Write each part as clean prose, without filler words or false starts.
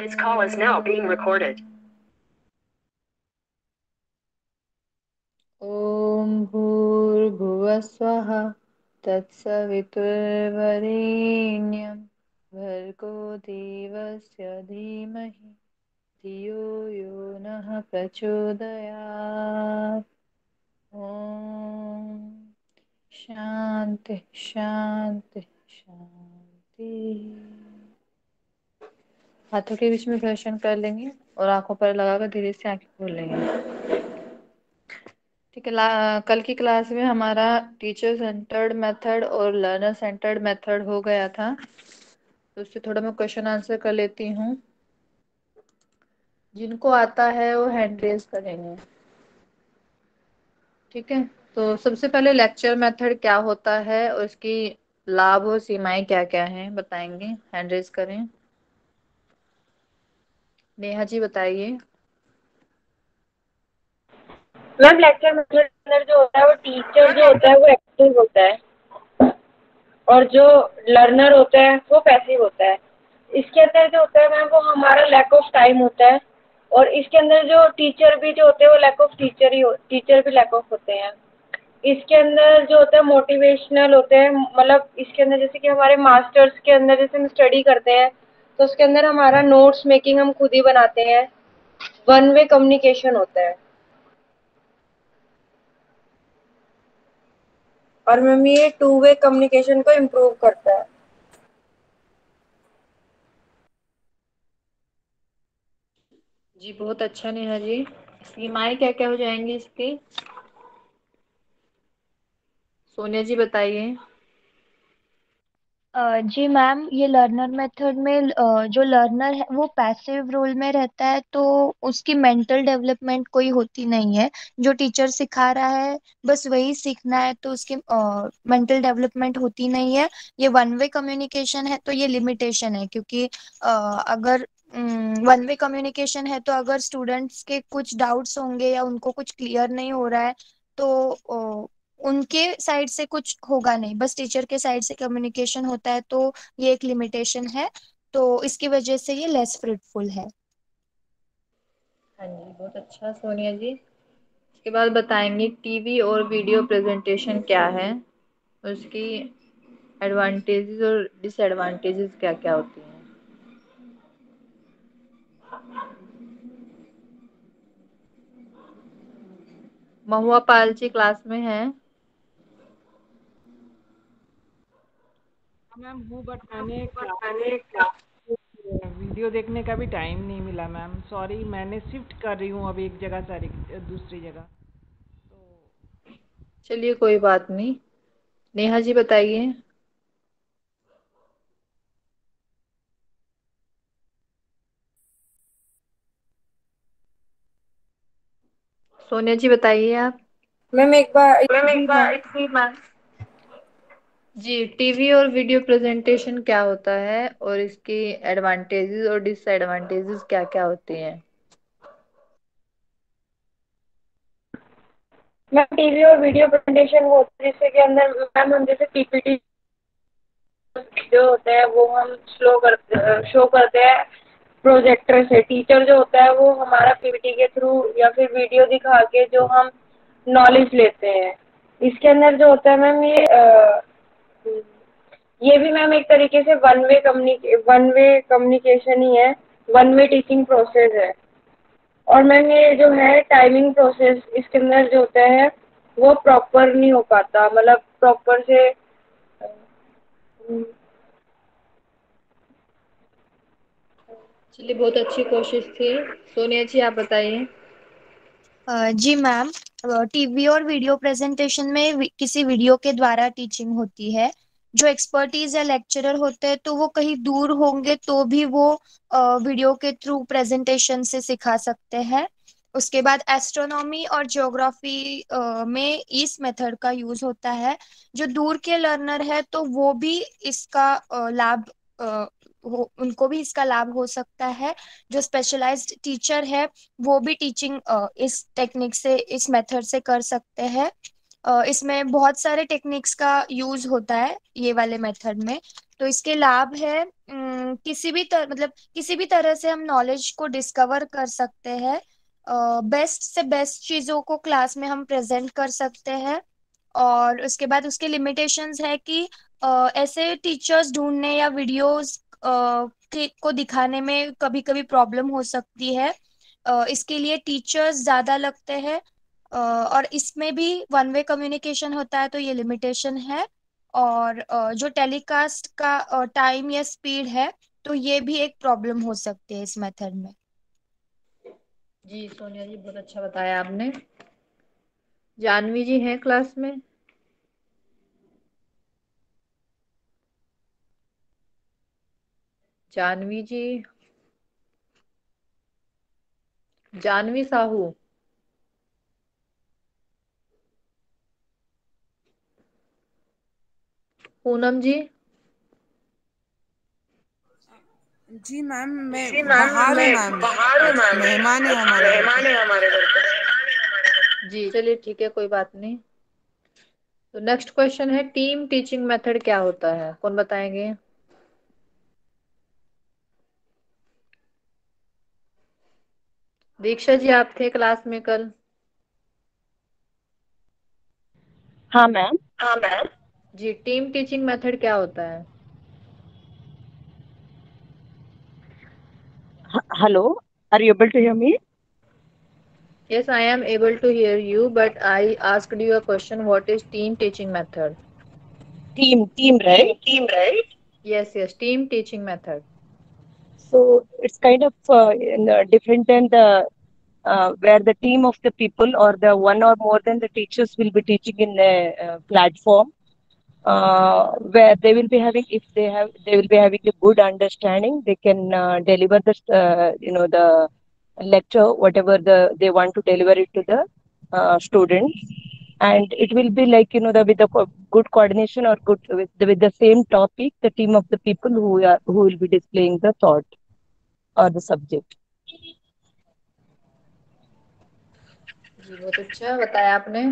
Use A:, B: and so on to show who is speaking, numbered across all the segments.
A: This call is now being recorded.
B: ॐ भूर्भुवः स्वः तत्सवितुर्वरेण्यं भर्गो देवस्य धीमहि धियो यो नः प्रचोदयात्। ॐ शान्ति शान्ति शान्ति। हाथों के बीच में घर्षण कर लेंगे और आंखों पर लगाकर धीरे से आंखें खोल लेंगे। ठीक है। कल की क्लास में हमारा टीचर सेंटर्ड मेथड और लर्नर सेंटर्ड मेथड हो गया था, तो उससे थोड़ा मैं क्वेश्चन आंसर कर लेती हूँ। जिनको आता है वो हैंड रेज करेंगे। ठीक है, तो सबसे पहले लेक्चर मेथड क्या होता है और इसकी लाभ और सीमाएं क्या क्या हैं बताएंगे। हैंड रेज करें। नेहा जी बताइए।
C: मैम लेक्चर मेथड के अंदर जो होता है वो टीचर जो होता है वो एक्टिव होता है और जो लर्नर होता है वो पैसिव होता है। इसके अंदर जो होता है मैम वो हमारा लैक ऑफ टाइम होता है और इसके अंदर जो टीचर भी जो होते हैं वो लैक ऑफ टीचर भी लैक ऑफ होते हैं। इसके अंदर जो होता है मोटिवेशनल होते हैं, मतलब इसके अंदर जैसे कि हमारे मास्टर्स के अंदर जैसे हम स्टडी करते हैं तो उसके अंदर हमारा नोट्स मेकिंग हम खुद ही बनाते हैं। वन वे कम्युनिकेशन होता है और मैम ये टू वे कम्युनिकेशन को इम्प्रूव करता है।
B: जी बहुत अच्छा नेहा जी। सीमाएं क्या क्या हो जाएंगी इसकी? सोनिया जी बताइए।
D: जी मैम, ये लर्नर मेथड में जो लर्नर है वो पैसिव रोल में रहता है, तो उसकी मेंटल डेवलपमेंट कोई होती नहीं है। जो टीचर सिखा रहा है बस वही सीखना है, तो उसकी मेंटल डेवलपमेंट होती नहीं है। ये वन वे कम्युनिकेशन है तो ये लिमिटेशन है, क्योंकि अगर वन वे कम्युनिकेशन है तो अगर स्टूडेंट्स के कुछ डाउट्स होंगे या उनको कुछ क्लियर नहीं हो रहा है तो उनके साइड से कुछ होगा नहीं, बस टीचर के साइड से कम्युनिकेशन होता है, तो ये एक लिमिटेशन है। तो इसकी वजह से ये लेस फ्रूटफुल है।
B: हाँ जी बहुत अच्छा सोनिया जी। इसके बाद बताएंगे टीवी और वीडियो प्रेजेंटेशन क्या है, उसकी एडवांटेजेस और डिसएडवांटेजेस क्या क्या होती हैं। महुआ पाल जी क्लास में है।
E: मैम हूँ बट मैंने क्लास वीडियो देखने का भी टाइम नहीं मिला मैम, सॉरी। मैंने शिफ्ट कर रही हूँ अभी एक जगह से दूसरी जगह।
B: चलिए कोई बात नहीं। नेहा जी बताइए। सोनिया जी बताइए आप।
C: मैम एक बार
B: मैम
C: जी
B: एक बार
C: मैम।
B: जी टीवी और वीडियो प्रेजेंटेशन क्या होता है और इसकी एडवांटेजेस और डिसएडवांटेजेस क्या क्या होती हैं।
C: मैम टीवी और वीडियो प्रेजेंटेशन वो होता है जिससे कि अंदर मैम हम जैसे पीपीटी जो होते हैं वो हम शो करते हैं प्रोजेक्टर से। टीचर जो होता है वो हमारा पीपीटी के थ्रू या फिर वीडियो दिखा के जो हम नॉलेज लेते हैं। इसके अंदर जो होता है मैम ये भी मैम एक तरीके से वन वे कम्युनिकेशन ही है, वन वे टीचिंग प्रोसेस है। और मैम ये जो है टाइमिंग प्रोसेस इसके अंदर जो होता है वो प्रॉपर नहीं हो पाता, मतलब प्रॉपर से
B: चलिए बहुत अच्छी कोशिश थी। सोनिया जी आप बताइए।
D: जी मैम, टीवी और वीडियो प्रेजेंटेशन में किसी वीडियो के द्वारा टीचिंग होती है। जो एक्सपर्टीज या लेक्चरर होते हैं तो वो कहीं दूर होंगे तो भी वो वीडियो के थ्रू प्रेजेंटेशन से सिखा सकते हैं। उसके बाद एस्ट्रोनॉमी और ज्योग्राफी में इस मेथड का यूज होता है। जो दूर के लर्नर है तो वो भी इसका लाभ उनको भी इसका लाभ हो सकता है। जो स्पेशलाइज्ड टीचर है वो भी टीचिंग इस टेक्निक से, इस मेथड से कर सकते हैं। इसमें बहुत सारे टेक्निक्स का यूज होता है ये वाले मेथड में। तो इसके लाभ है मतलब किसी भी तरह से हम नॉलेज को डिस्कवर कर सकते हैं। बेस्ट से बेस्ट चीजों को क्लास में हम प्रेजेंट कर सकते हैं। और उसके बाद उसके लिमिटेशंस है कि ऐसे टीचर्स ढूंढने या वीडियोस को दिखाने में कभी कभी प्रॉब्लम हो सकती है। इसके लिए टीचर्स ज्यादा लगते हैं। और इसमें भी वन वे कम्युनिकेशन होता है, तो ये लिमिटेशन है। और जो टेलीकास्ट का टाइम या स्पीड है, तो ये भी एक प्रॉब्लम हो सकती है इस मेथड में।
B: जी सोनिया जी, बहुत अच्छा बताया आपने। जानवी जी हैं क्लास में? जानवी जी, जानवी साहू। पूनम जी।
F: जी मैम, मैं
A: जी मैम,
F: बाहर हूँ
A: मैं
F: मैम।
A: बाहर हूँ
F: एक
A: मैम।
F: मेहमान है
A: एक
F: हमारे घर पे।
A: मेहमान है हमारे घर पे।
B: जी चलिए ठीक है, कोई बात नहीं। तो नेक्स्ट क्वेश्चन है, टीम टीचिंग मेथड क्या होता है, कौन बताएंगे? दीक्षा जी, आप थे क्लास में कल?
C: हाँ मैम।
A: हाँ मैम।
B: जी, टीम टीचिंग मेथड क्या होता है?
C: Hello, are you able to hear me?
B: Yes, I am able to hear you, but I asked you a question. What is team teaching method?
C: Team, right?
A: Team, right?
B: Yes, team teaching method.
C: So it's kind of different than the where the team of the people or the one or more than the teachers will be teaching in a platform where they will be having, if they will be having a good understanding, they can deliver the the lecture whatever they want to deliver it to the students. And it will be like, with the good coordination or good with the same topic, the team of the people who will be displaying the thought or the subject.
B: जी बहुत अच्छा बताया आपने।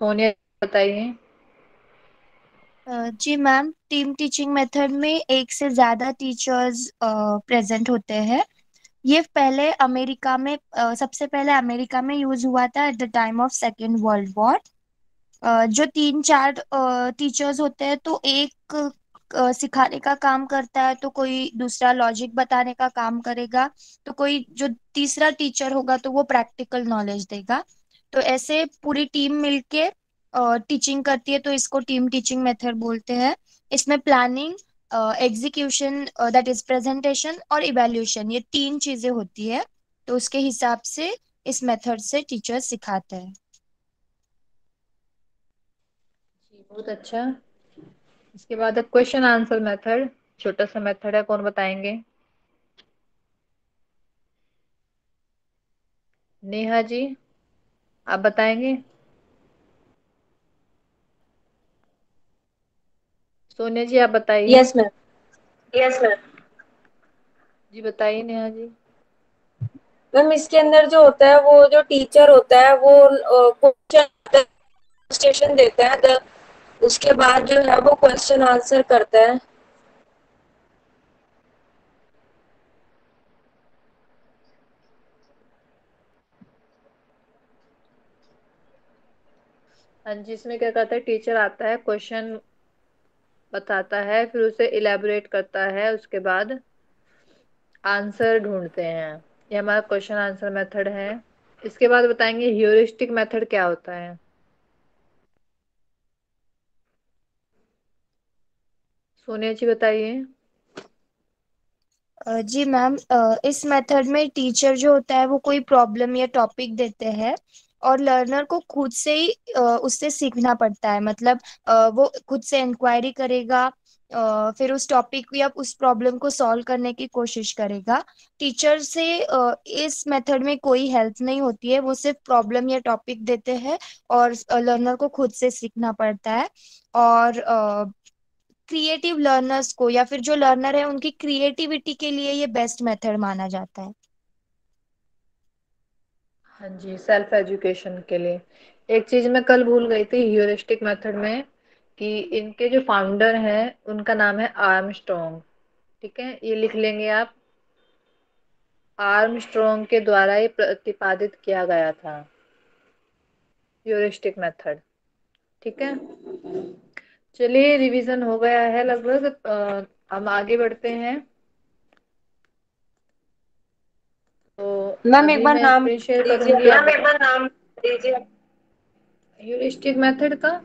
B: सोनिया बताइए।
D: जी ma'am, team teaching method में एक से ज्यादा teachers present होते हैं। ये पहले अमेरिका में सबसे पहले अमेरिका में यूज हुआ था at the time of second world war. जो तीन चार टीचर्स होते हैं, तो एक सिखाने का काम करता है, तो कोई दूसरा लॉजिक बताने का काम करेगा, तो कोई जो तीसरा टीचर होगा तो वो प्रैक्टिकल नॉलेज देगा। तो ऐसे पूरी टीम मिलके टीचिंग करती है, तो इसको टीम टीचिंग मेथड बोलते हैं। इसमें planning, execution, that is presentation और इवैल्यूएशन, ये तीन चीजें होती है। तो उसके हिसाब से इस मेथड से टीचर सिखाते हैं।
B: जी बहुत अच्छा। इसके बाद क्वेश्चन आंसर मेथड, छोटा सा मेथड है, कौन बताएंगे? नेहा जी, आप बताएंगे? सोनिया जी, आप बताइए।
C: Yes, ma'am.
A: Yes ma'am.
B: जी बताइए नेहा जी।
C: मैम, इसके अंदर जो होता है, वो जो टीचर होता है वो क्वेश्चन स्टेशन देता है, उसके बाद जो है वो क्वेश्चन आंसर करता है।
B: हाँ जी, इसमें क्या करता है, टीचर आता है, क्वेश्चन बताता है, फिर उसे इलेबोरेट करता है, उसके बाद आंसर ढूंढते हैं। ये हमारा क्वेश्चन आंसर मेथड है। इसके बाद बताएंगे ह्यूरिस्टिक मेथड क्या होता है। सोनिया जी बताइए।
D: जी मैम, इस मेथड में टीचर जो होता है वो कोई प्रॉब्लम या टॉपिक देते हैं, और लर्नर को खुद से ही उससे सीखना पड़ता है। मतलब वो खुद से इंक्वायरी करेगा, फिर उस टॉपिक या उस प्रॉब्लम को सॉल्व करने की कोशिश करेगा। टीचर से इस मेथड में कोई हेल्प नहीं होती है, वो सिर्फ प्रॉब्लम या टॉपिक देते हैं, और लर्नर को खुद से सीखना पड़ता है। और क्रिएटिव लर्नर्स को या फिर जो लर्नर है उनकी क्रिएटिविटी के लिए ये बेस्ट मेथड माना जाता है।
B: हाँ जी, सेल्फ एजुकेशन के लिए। एक चीज मैं कल भूल गई थी ह्यूरिस्टिक मेथड में, कि इनके जो फाउंडर हैं उनका नाम है आर्मस्ट्रॉन्ग। ठीक है, ये लिख लेंगे आप। आर्मस्ट्रॉन्ग के द्वारा ये प्रतिपादित किया गया था ह्यूरिस्टिक मेथड। ठीक है, चलिए रिवीजन हो गया है लगभग। हम आगे बढ़ते हैं। तो
C: मैम एक
B: अभी
C: बार
B: मैं
C: नाम
B: स्क्रीन शेयर
C: दीजिए
B: करूंगी
C: अपना।
B: आप एक बार नाम दीजिए ह्यूरिस्टिक मेथड का।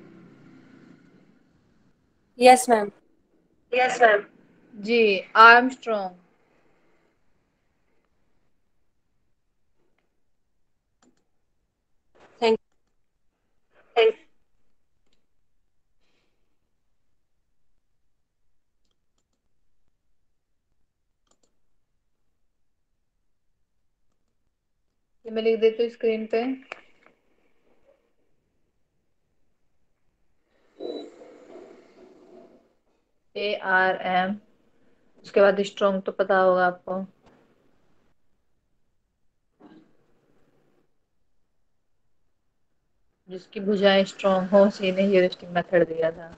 C: Yes ma'am.
B: Yes ma'am. जी, आर्मस्ट्रॉन्ग।
C: थैंक
B: ये मैं लिख देती हूँ स्क्रीन पे। ARM, उसके बाद स्ट्रॉन्ग तो पता होगा आपको। जिसकी भुजाएं स्ट्रॉन्ग हो उसी ने ह्यूरिस्टिक मेथड दिया था।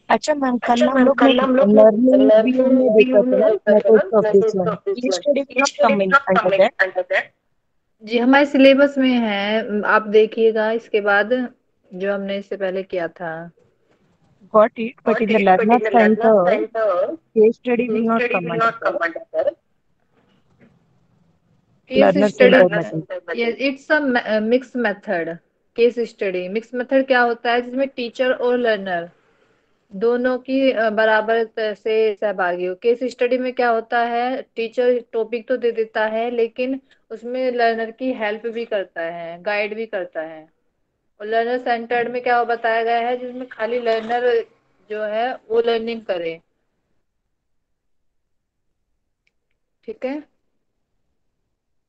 G: अच्छा मैम, कल
B: अच्छा
G: हम
B: मैम,
G: लोग
B: कल हम लोग
G: लर्निंग व्यू
B: लर्निंग
G: में
B: व्यू
G: देखा था
B: में
G: ना,
B: देखा था ना
G: methods of this
B: methods
G: one,
B: of this
G: ये
B: वन।
G: स्टडी विल
B: ये
G: not
B: study
G: come in
B: not
G: under
B: come in
G: that.
B: Under that. जी, हमारे सिलेबस में है, आप देखिएगा इसके बाद जो हमने इससे पहले किया था।
G: Got it, but
B: Got
G: in the
B: it, but
G: learner
B: in the learner
G: centre
B: center,
G: case study will
B: case
G: not
B: study
G: come
B: will
G: under
B: not
G: that.
B: come under that. Case
G: learner
B: study,
G: centre method.
B: yes, it's a mixed method. Case study mix method क्या होता है, जिसमें teacher और learner दोनों की बराबर तरह से सहभागी हो। केस स्टडी में क्या होता है, टीचर टॉपिक तो दे देता है लेकिन उसमें लर्नर की हेल्प भी करता है, गाइड भी करता है। और लर्नर सेंटर्ड में क्या बताया गया है, जिसमें खाली लर्नर जो है वो लर्निंग करे। ठीक है,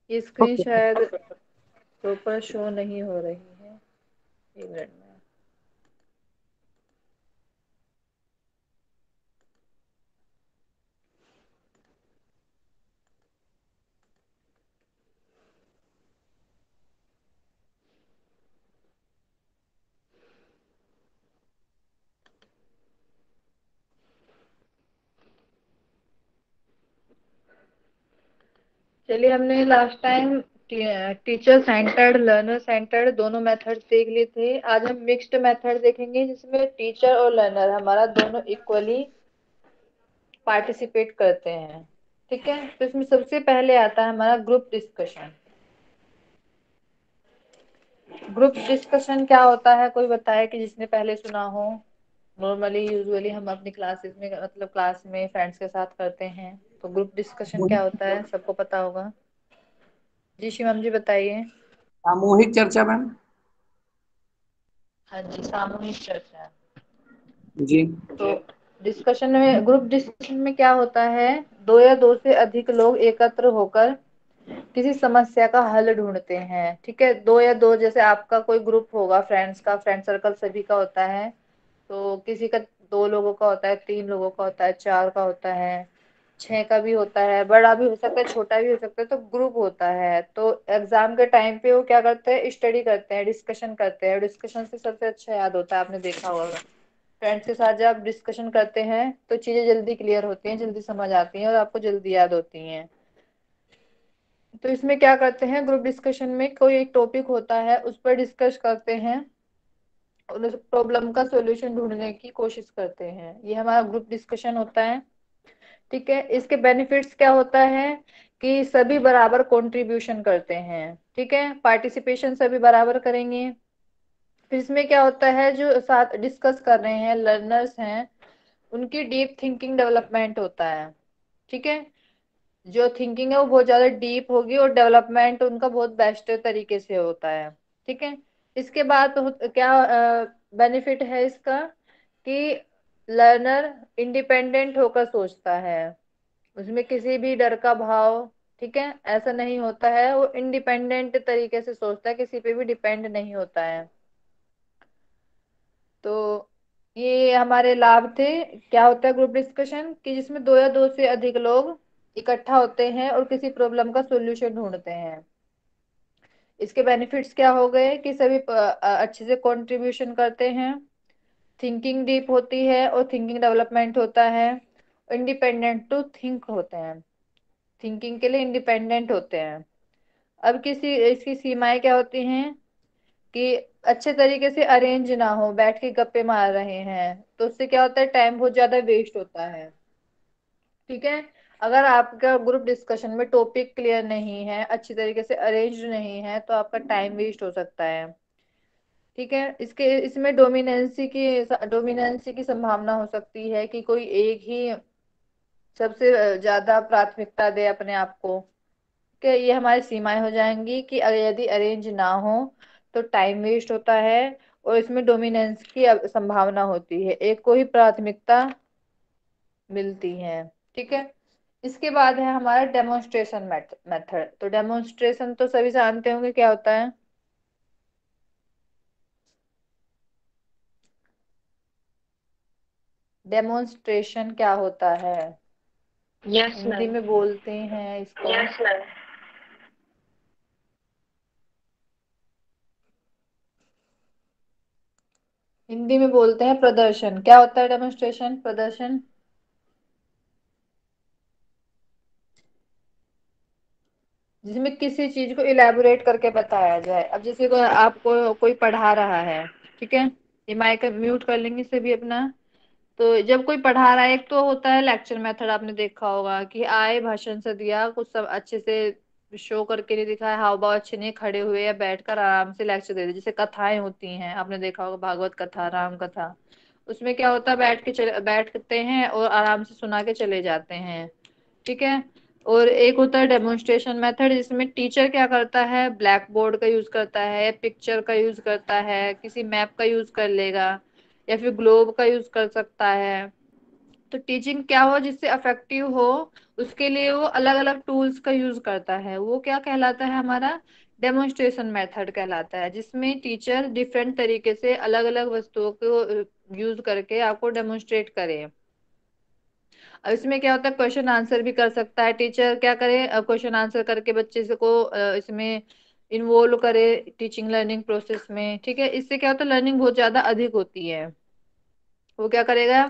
B: ये स्क्रीन
G: ओके।
B: शायद प्रॉपर शो नहीं हो रही है, एक मिनट में। चलिए, हमने last time teacher centred learner centred दोनों मेथड देख लिए थे। आज हम मिक्स्ड मेथड देखेंगे, जिसमें टीचर और लर्नर हमारा दोनों इक्वली पार्टिसिपेट करते हैं। ठीक है, तो इसमें सबसे पहले आता है हमारा ग्रुप डिस्कशन। ग्रुप डिस्कशन क्या होता है, कोई बताए कि जिसने पहले सुना हो। नॉर्मली यूजुअली हम अपनी क्लासेस में, मतलब क्लास में फ्रेंड्स के साथ करते हैं। तो ग्रुप डिस्कशन क्या होता है, सबको पता होगा। जी शिवम जी बताइए।
H: सामूहिक चर्चा मैम।
B: हाँ जी, सामूहिक चर्चा।
H: जी।
B: तो डिस्कशन में, ग्रुप डिस्कशन में क्या होता है, दो या दो से अधिक लोग एकत्र होकर किसी समस्या का हल ढूंढते हैं। ठीक है, दो या दो, जैसे आपका कोई ग्रुप होगा फ्रेंड्स का, फ्रेंड सर्कल सभी का होता है। तो किसी का दो लोगों का होता है, तीन लोगों का होता है, चार का होता है, छह का भी होता है, बड़ा भी हो सकता है, छोटा भी हो सकता है। तो ग्रुप होता है। तो एग्जाम के टाइम पे वो क्या करते हैं, स्टडी करते हैं, डिस्कशन करते हैं। डिस्कशन से सबसे अच्छा याद होता है, आपने देखा होगा फ्रेंड्स के साथ जब आप डिस्कशन करते हैं तो चीजें जल्दी क्लियर होती हैं, जल्दी समझ आती हैं और आपको जल्दी याद होती हैं। तो इसमें क्या करते हैं, ग्रुप डिस्कशन में कोई एक टॉपिक होता है, उस पर डिस्कस करते हैं और उस प्रॉब्लम का सॉल्यूशन ढूंढने की कोशिश करते हैं। ये हमारा ग्रुप डिस्कशन होता है। ठीक है, इसके बेनिफिट्स क्या होता है कि सभी बराबर कंट्रीब्यूशन करते हैं। ठीक है, पार्टिसिपेशन सभी बराबर करेंगे। फिर इसमें क्या होता है, जो साथ डिस्कस कर रहे हैं लर्नर्स हैं, उनकी डीप थिंकिंग डेवलपमेंट होता है। ठीक है, जो थिंकिंग है वो बहुत ज्यादा डीप होगी और डेवलपमेंट उनका बहुत बेस्ट तरीके से होता है। ठीक है, इसके बाद क्या बेनिफिट है इसका कि लर्नर इंडिपेंडेंट होकर सोचता है, उसमें किसी भी डर का भाव, ठीक है, ऐसा नहीं होता है। वो इंडिपेंडेंट तरीके से सोचता है, किसी पे भी डिपेंड नहीं होता है। तो ये हमारे लाभ थे। क्या होता है ग्रुप डिस्कशन, कि जिसमें दो या दो से अधिक लोग इकट्ठा होते हैं और किसी प्रॉब्लम का सॉल्यूशन ढूंढते हैं। इसके बेनिफिट्स क्या हो गए कि सभी अच्छे से कंट्रीब्यूशन करते हैं, थिंकिंग डीप होती है और थिंकिंग डेवलपमेंट होता है, इंडिपेंडेंट टू थिंक होते हैं, थिंकिंग के लिए इंडिपेंडेंट होते हैं। अब किसी इसकी सीमाएं क्या होती हैं कि अच्छे तरीके से अरेंज ना हो, बैठ के गप्पे मार रहे हैं तो उससे क्या होता है, टाइम बहुत ज्यादा वेस्ट होता है। ठीक है, अगर आपका ग्रुप डिस्कशन में टॉपिक क्लियर नहीं है, अच्छी तरीके से अरेंज नहीं है, तो आपका टाइम वेस्ट हो सकता है। ठीक है, इसके इसमें डोमिनेंसी की संभावना हो सकती है कि कोई एक ही सबसे ज्यादा प्राथमिकता दे अपने आप को। कि ये हमारी सीमाएं हो जाएंगी कि अगर यदि अरेंज ना हो तो टाइम वेस्ट होता है, और इसमें डोमिनेंस की संभावना होती है, एक को ही प्राथमिकता मिलती है। ठीक है, इसके बाद है हमारा डेमोन्स्ट्रेशन मेथड। तो डेमोन्स्ट्रेशन तो सभी जानते होंगे क्या होता है। डेमोन्स्ट्रेशन क्या होता है,
C: यस
B: हिंदी
C: मैम।
B: में बोलते हैं इसको।
C: Yes ma'am.
B: हिंदी में बोलते हैं प्रदर्शन। क्या होता है डेमोन्स्ट्रेशन, प्रदर्शन? जिसमें किसी चीज को इलेबोरेट करके बताया जाए। अब जैसे को आपको कोई पढ़ा रहा है, ठीक है, ये माइक म्यूट कर लेंगे से भी अपना। तो जब कोई पढ़ा रहा है, एक तो होता है लेक्चर मेथड, आपने देखा होगा कि आए भाषण से दिया, कुछ सब अच्छे से शो करके नहीं दिखाया, हाव भाव अच्छे नहीं, खड़े हुए या बैठकर आराम से लेक्चर दे दे। जैसे कथाएं होती हैं, आपने देखा होगा भागवत कथा, राम कथा, उसमें क्या होता है, बैठते हैं और आराम से सुना के चले जाते हैं। ठीक है, और एक होता है डेमोन्स्ट्रेशन मेथड, जिसमें टीचर क्या करता है, ब्लैक बोर्ड का यूज करता है, पिक्चर का यूज करता है, किसी मैप का यूज कर लेगा, या फिर ग्लोब का यूज कर सकता है। तो टीचिंग क्या हो जिससे अफेक्टिव हो, उसके लिए वो अलग अलग टूल्स का यूज करता है। वो क्या कहलाता है, हमारा डेमोन्स्ट्रेशन मेथड कहलाता है, जिसमें टीचर डिफरेंट तरीके से अलग अलग वस्तुओं को यूज करके आपको डेमोन्स्ट्रेट करे। अब इसमें क्या होता है, क्वेश्चन आंसर भी कर सकता है टीचर। क्या करे, क्वेश्चन आंसर करके बच्चे से को इसमें इन्वॉल्व करे टीचिंग लर्निंग प्रोसेस में। ठीक है, इससे क्या होता है, लर्निंग बहुत ज्यादा अधिक होती है। वो क्या करेगा,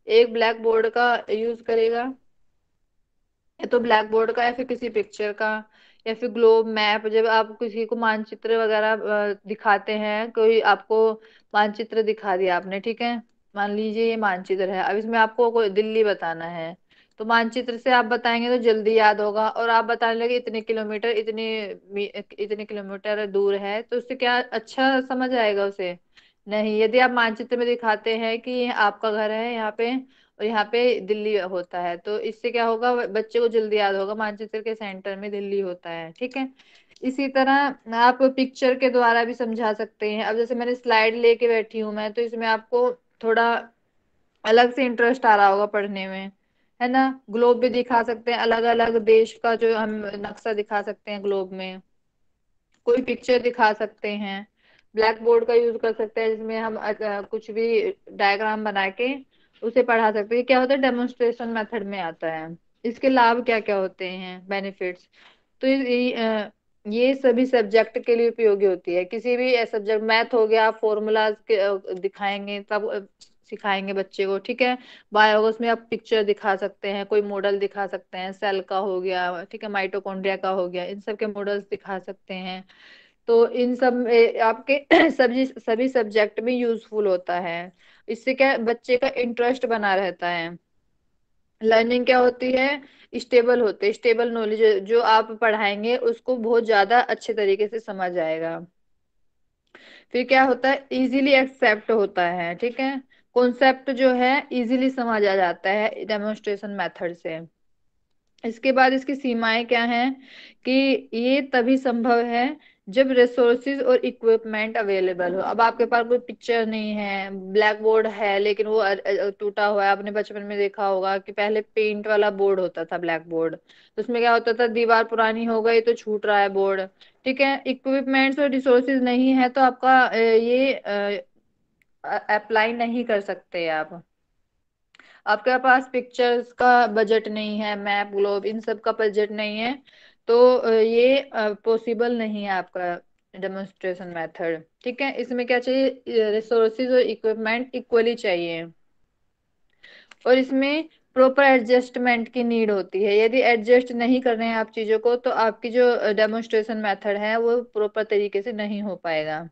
B: एक ब्लैक बोर्ड का यूज करेगा, या तो ब्लैक बोर्ड का या फिर किसी पिक्चर का, या फिर ग्लोब मैप। जब आप किसी को मानचित्र वगैरह दिखाते हैं, कोई आपको मानचित्र दिखा दिया आपने, ठीक है, मान लीजिए ये मानचित्र है, अब इसमें आपको कोई दिल्ली बताना है, तो मानचित्र से आप बताएंगे तो जल्दी याद होगा, और आप बताने लगे इतने किलोमीटर, इतने किलोमीटर दूर है, तो उससे क्या अच्छा समझ आएगा उसे? नहीं। यदि आप मानचित्र में दिखाते हैं कि आपका घर है यहाँ पे और यहाँ पे दिल्ली होता है, तो इससे क्या होगा, बच्चे को जल्दी याद होगा मानचित्र के सेंटर में दिल्ली होता है। ठीक है, इसी तरह आप पिक्चर के द्वारा भी समझा सकते हैं। अब जैसे मैंने स्लाइड लेके बैठी हूँ मैं, तो इसमें आपको थोड़ा अलग से इंटरेस्ट आ रहा होगा पढ़ने में, है ना। ग्लोब भी दिखा सकते हैं, अलग अलग देश का जो हम नक्शा दिखा सकते हैं ग्लोब में, कोई पिक्चर दिखा सकते हैं, ब्लैक बोर्ड का यूज कर सकते हैं, जिसमें हम कुछ भी डायग्राम बना के उसे पढ़ा सकते हैं। क्या होता है, डेमोन्स्ट्रेशन मेथड में आता है। इसके लाभ क्या क्या होते हैं, बेनिफिट्स? तो ये सभी सब्जेक्ट के लिए उपयोगी होती है। किसी भी सब्जेक्ट, मैथ हो गया, फॉर्मूलाज दिखाएंगे तब सिखाएंगे बच्चे को। ठीक है, बायो होगा, उसमें आप पिक्चर दिखा सकते हैं, कोई मॉडल दिखा सकते हैं, सेल का हो गया, ठीक है, माइटोकॉन्ड्रिया का हो गया, इन सब के मॉडल्स दिखा सकते हैं। तो इन सब आपके सभी सभी सब्जेक्ट में यूजफुल होता है। इससे क्या बच्चे का इंटरेस्ट बना रहता है। लर्निंग क्या होती है, स्टेबल होते, स्टेबल नॉलेज, जो आप पढ़ाएंगे उसको बहुत ज्यादा अच्छे तरीके से समझ आएगा। फिर क्या होता है, इजीली एक्सेप्ट होता है। ठीक है, कॉन्सेप्ट जो है इजीली समझ आ जाता है डेमोन्स्ट्रेशन मेथड से। इसके बाद इसकी सीमाएं क्या हैं कि ये तभी संभव है जब रिसोर्सेज और इक्विपमेंट अवेलेबल हो। अब आपके पास कोई पिक्चर नहीं है, ब्लैक बोर्ड है लेकिन वो टूटा हुआ है। आपने बचपन में देखा होगा कि पहले पेंट वाला बोर्ड होता था, ब्लैक बोर्ड, तो उसमें क्या होता था, दीवार पुरानी हो गई तो छूट रहा है बोर्ड। ठीक है, इक्विपमेंट्स और रिसोर्सेज नहीं है तो आपका ये अप्लाई नहीं कर सकते आप। आपके पास पिक्चर्स का बजट नहीं है, मैप ग्लोब इन सब का बजट नहीं है, तो ये पॉसिबल नहीं है आपका डेमोन्स्ट्रेशन मेथड। ठीक है, इसमें क्या चाहिए, रिसोर्सेज और इक्विपमेंट इक्वली चाहिए, और इसमें प्रॉपर एडजस्टमेंट की नीड होती है। यदि एडजस्ट नहीं कर रहे हैं आप चीजों को, तो आपकी जो डेमोन्स्ट्रेशन मेथड है वो प्रॉपर तरीके से नहीं हो पाएगा।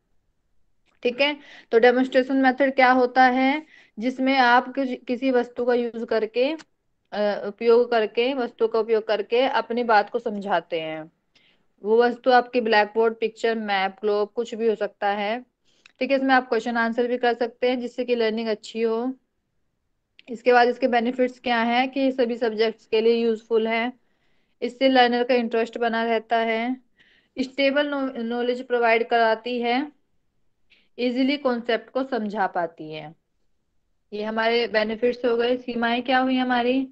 B: ठीक है, तो डेमोन्स्ट्रेशन मेथड क्या होता है, जिसमें आप किसी वस्तु का यूज करके उपयोग करके, वस्तु का उपयोग करके अपनी बात को समझाते हैं। वो वस्तु आपकी black board, picture, map, globe, कुछ भी हो सकता है। ठीक है, इसमें आप क्वेश्चन आंसर भी कर सकते हैं जिससे कि लर्निंग अच्छी हो। इसके बाद इसके बेनिफिट्स क्या है कि सभी सब्जेक्ट्स के लिए यूजफुल है, इससे लर्नर का इंटरेस्ट बना रहता है, स्टेबल नॉलेज प्रोवाइड कराती है, इजीली कॉन्सेप्ट को समझा पाती है। ये हमारे बेनिफिट्स हो गए। सीमाएं क्या हुई हमारी,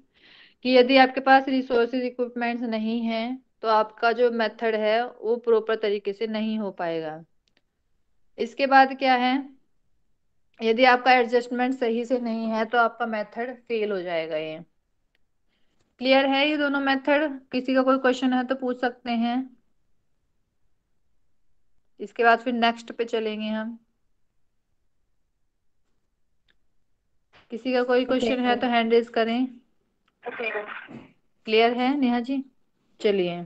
B: कि यदि आपके पास रिसोर्सेज इक्विपमेंट्स नहीं है तो आपका जो मेथड है वो प्रॉपर तरीके से नहीं हो पाएगा। इसके बाद क्या है, यदि आपका एडजस्टमेंट सही से नहीं है तो आपका मेथड फेल हो जाएगा। ये क्लियर है, ये दोनों मेथड। किसी का कोई क्वेश्चन है तो पूछ सकते हैं। इसके बाद फिर नेक्स्ट पे चलेंगे हम। किसी का कोई क्वेश्चन है तो हैंड रेज करें। क्लियर है नेहा जी? चलिए,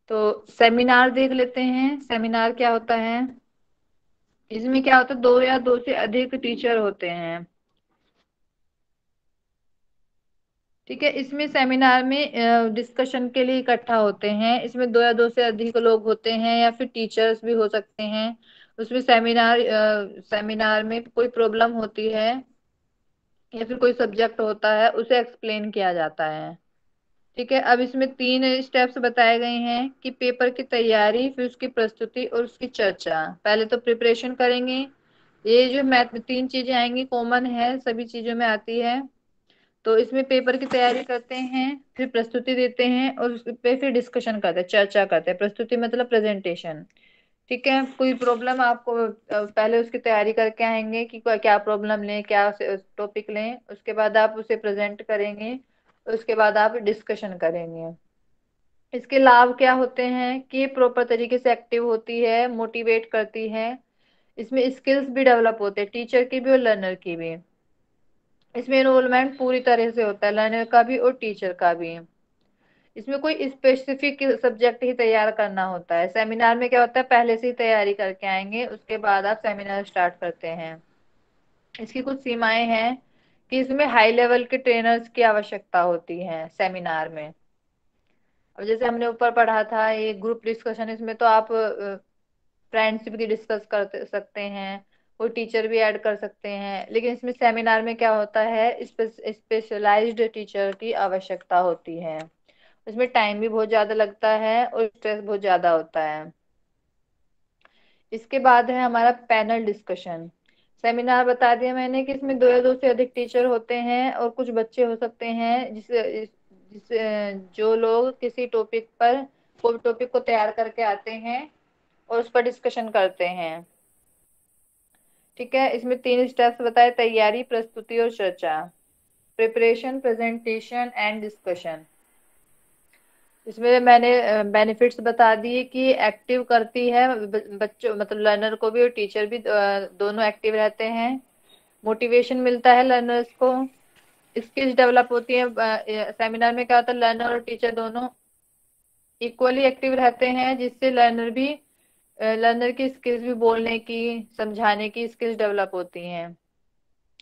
B: तो सेमिनार देख लेते हैं। सेमिनार क्या होता है, इसमें क्या होता है, दो या दो से अधिक टीचर होते हैं। ठीक है, इसमें सेमिनार में डिस्कशन के लिए इकट्ठा होते हैं। इसमें दो या दो से अधिक लोग होते हैं या फिर टीचर्स भी हो सकते हैं। उसमें सेमिनार में कोई प्रॉब्लम होती है या फिर कोई सब्जेक्ट होता है, उसे एक्सप्लेन किया जाता है। ठीक है, अब इसमें 3 स्टेप्स बताए गए हैं कि पेपर की तैयारी, फिर उसकी प्रस्तुति और उसकी चर्चा। पहले तो प्रिपरेशन करेंगे। ये जो मैथ 3 चीजें आएंगी, कॉमन है, सभी चीजों में आती है। तो इसमें पेपर की तैयारी करते हैं, फिर प्रस्तुति देते हैं और उस पे फिर डिस्कशन करते हैं, चर्चा करते हैं। प्रस्तुति मतलब प्रेजेंटेशन। ठीक है, कोई प्रॉब्लम आपको पहले उसकी तैयारी करके आएंगे कि क्या प्रॉब्लम लें, क्या टॉपिक लें, उसके बाद आप उसे प्रेजेंट करेंगे, उसके बाद आप डिस्कशन करेंगे। इसके लाभ क्या होते हैं कि प्रॉपर तरीके से एक्टिव होती है, मोटिवेट करती है। इसमें स्किल्स भी डेवलप होते हैं, टीचर की भी और लर्नर की भी। इसमें एनरोलमेंट पूरी तरह से होता है, लर्नर का भी और टीचर का भी। इसमें कोई स्पेसिफिक सब्जेक्ट ही तैयार करना होता है। सेमिनार में क्या होता है, पहले से ही तैयारी करके आएंगे, उसके बाद आप सेमिनार स्टार्ट करते हैं। इसकी कुछ सीमाएं हैं कि इसमें हाई लेवल के ट्रेनर्स की आवश्यकता होती है सेमिनार में। अब जैसे हमने ऊपर पढ़ा था ये ग्रुप डिस्कशन, इसमें तो आप फ्रेंड्स भी डिस्कस कर सकते हैं, कोई टीचर भी ऐड कर सकते हैं। लेकिन इसमें सेमिनार में क्या होता है, स्पेशलाइज्ड टीचर की आवश्यकता होती है। इसमें टाइम भी बहुत ज्यादा लगता है और स्ट्रेस बहुत ज्यादा होता है। इसके बाद है हमारा पैनल डिस्कशन। सेमिनार बता दिया मैंने कि इसमें दो या दो से अधिक टीचर होते हैं और कुछ बच्चे हो सकते हैं, जो लोग किसी टॉपिक पर, कोई टॉपिक को तैयार करके आते हैं और उस पर डिस्कशन करते हैं। ठीक है, इसमें 3 स्टेप्स बताए, तैयारी, प्रस्तुति और चर्चा। Preparation, presentation and discussion. इसमें मैंने बेनिफिट्स बता दिए कि एक्टिव करती है बच्चों, मतलब लर्नर को भी और टीचर भी, दोनों एक्टिव रहते हैं। मोटिवेशन मिलता है लर्नर्स को। स्किल्स डेवलप होती है। सेमिनार में क्या होता है, लर्नर और टीचर दोनों इक्वली एक्टिव रहते हैं, जिससे लर्नर की स्किल्स भी, बोलने की, समझाने की स्किल्स डेवलप होती हैं।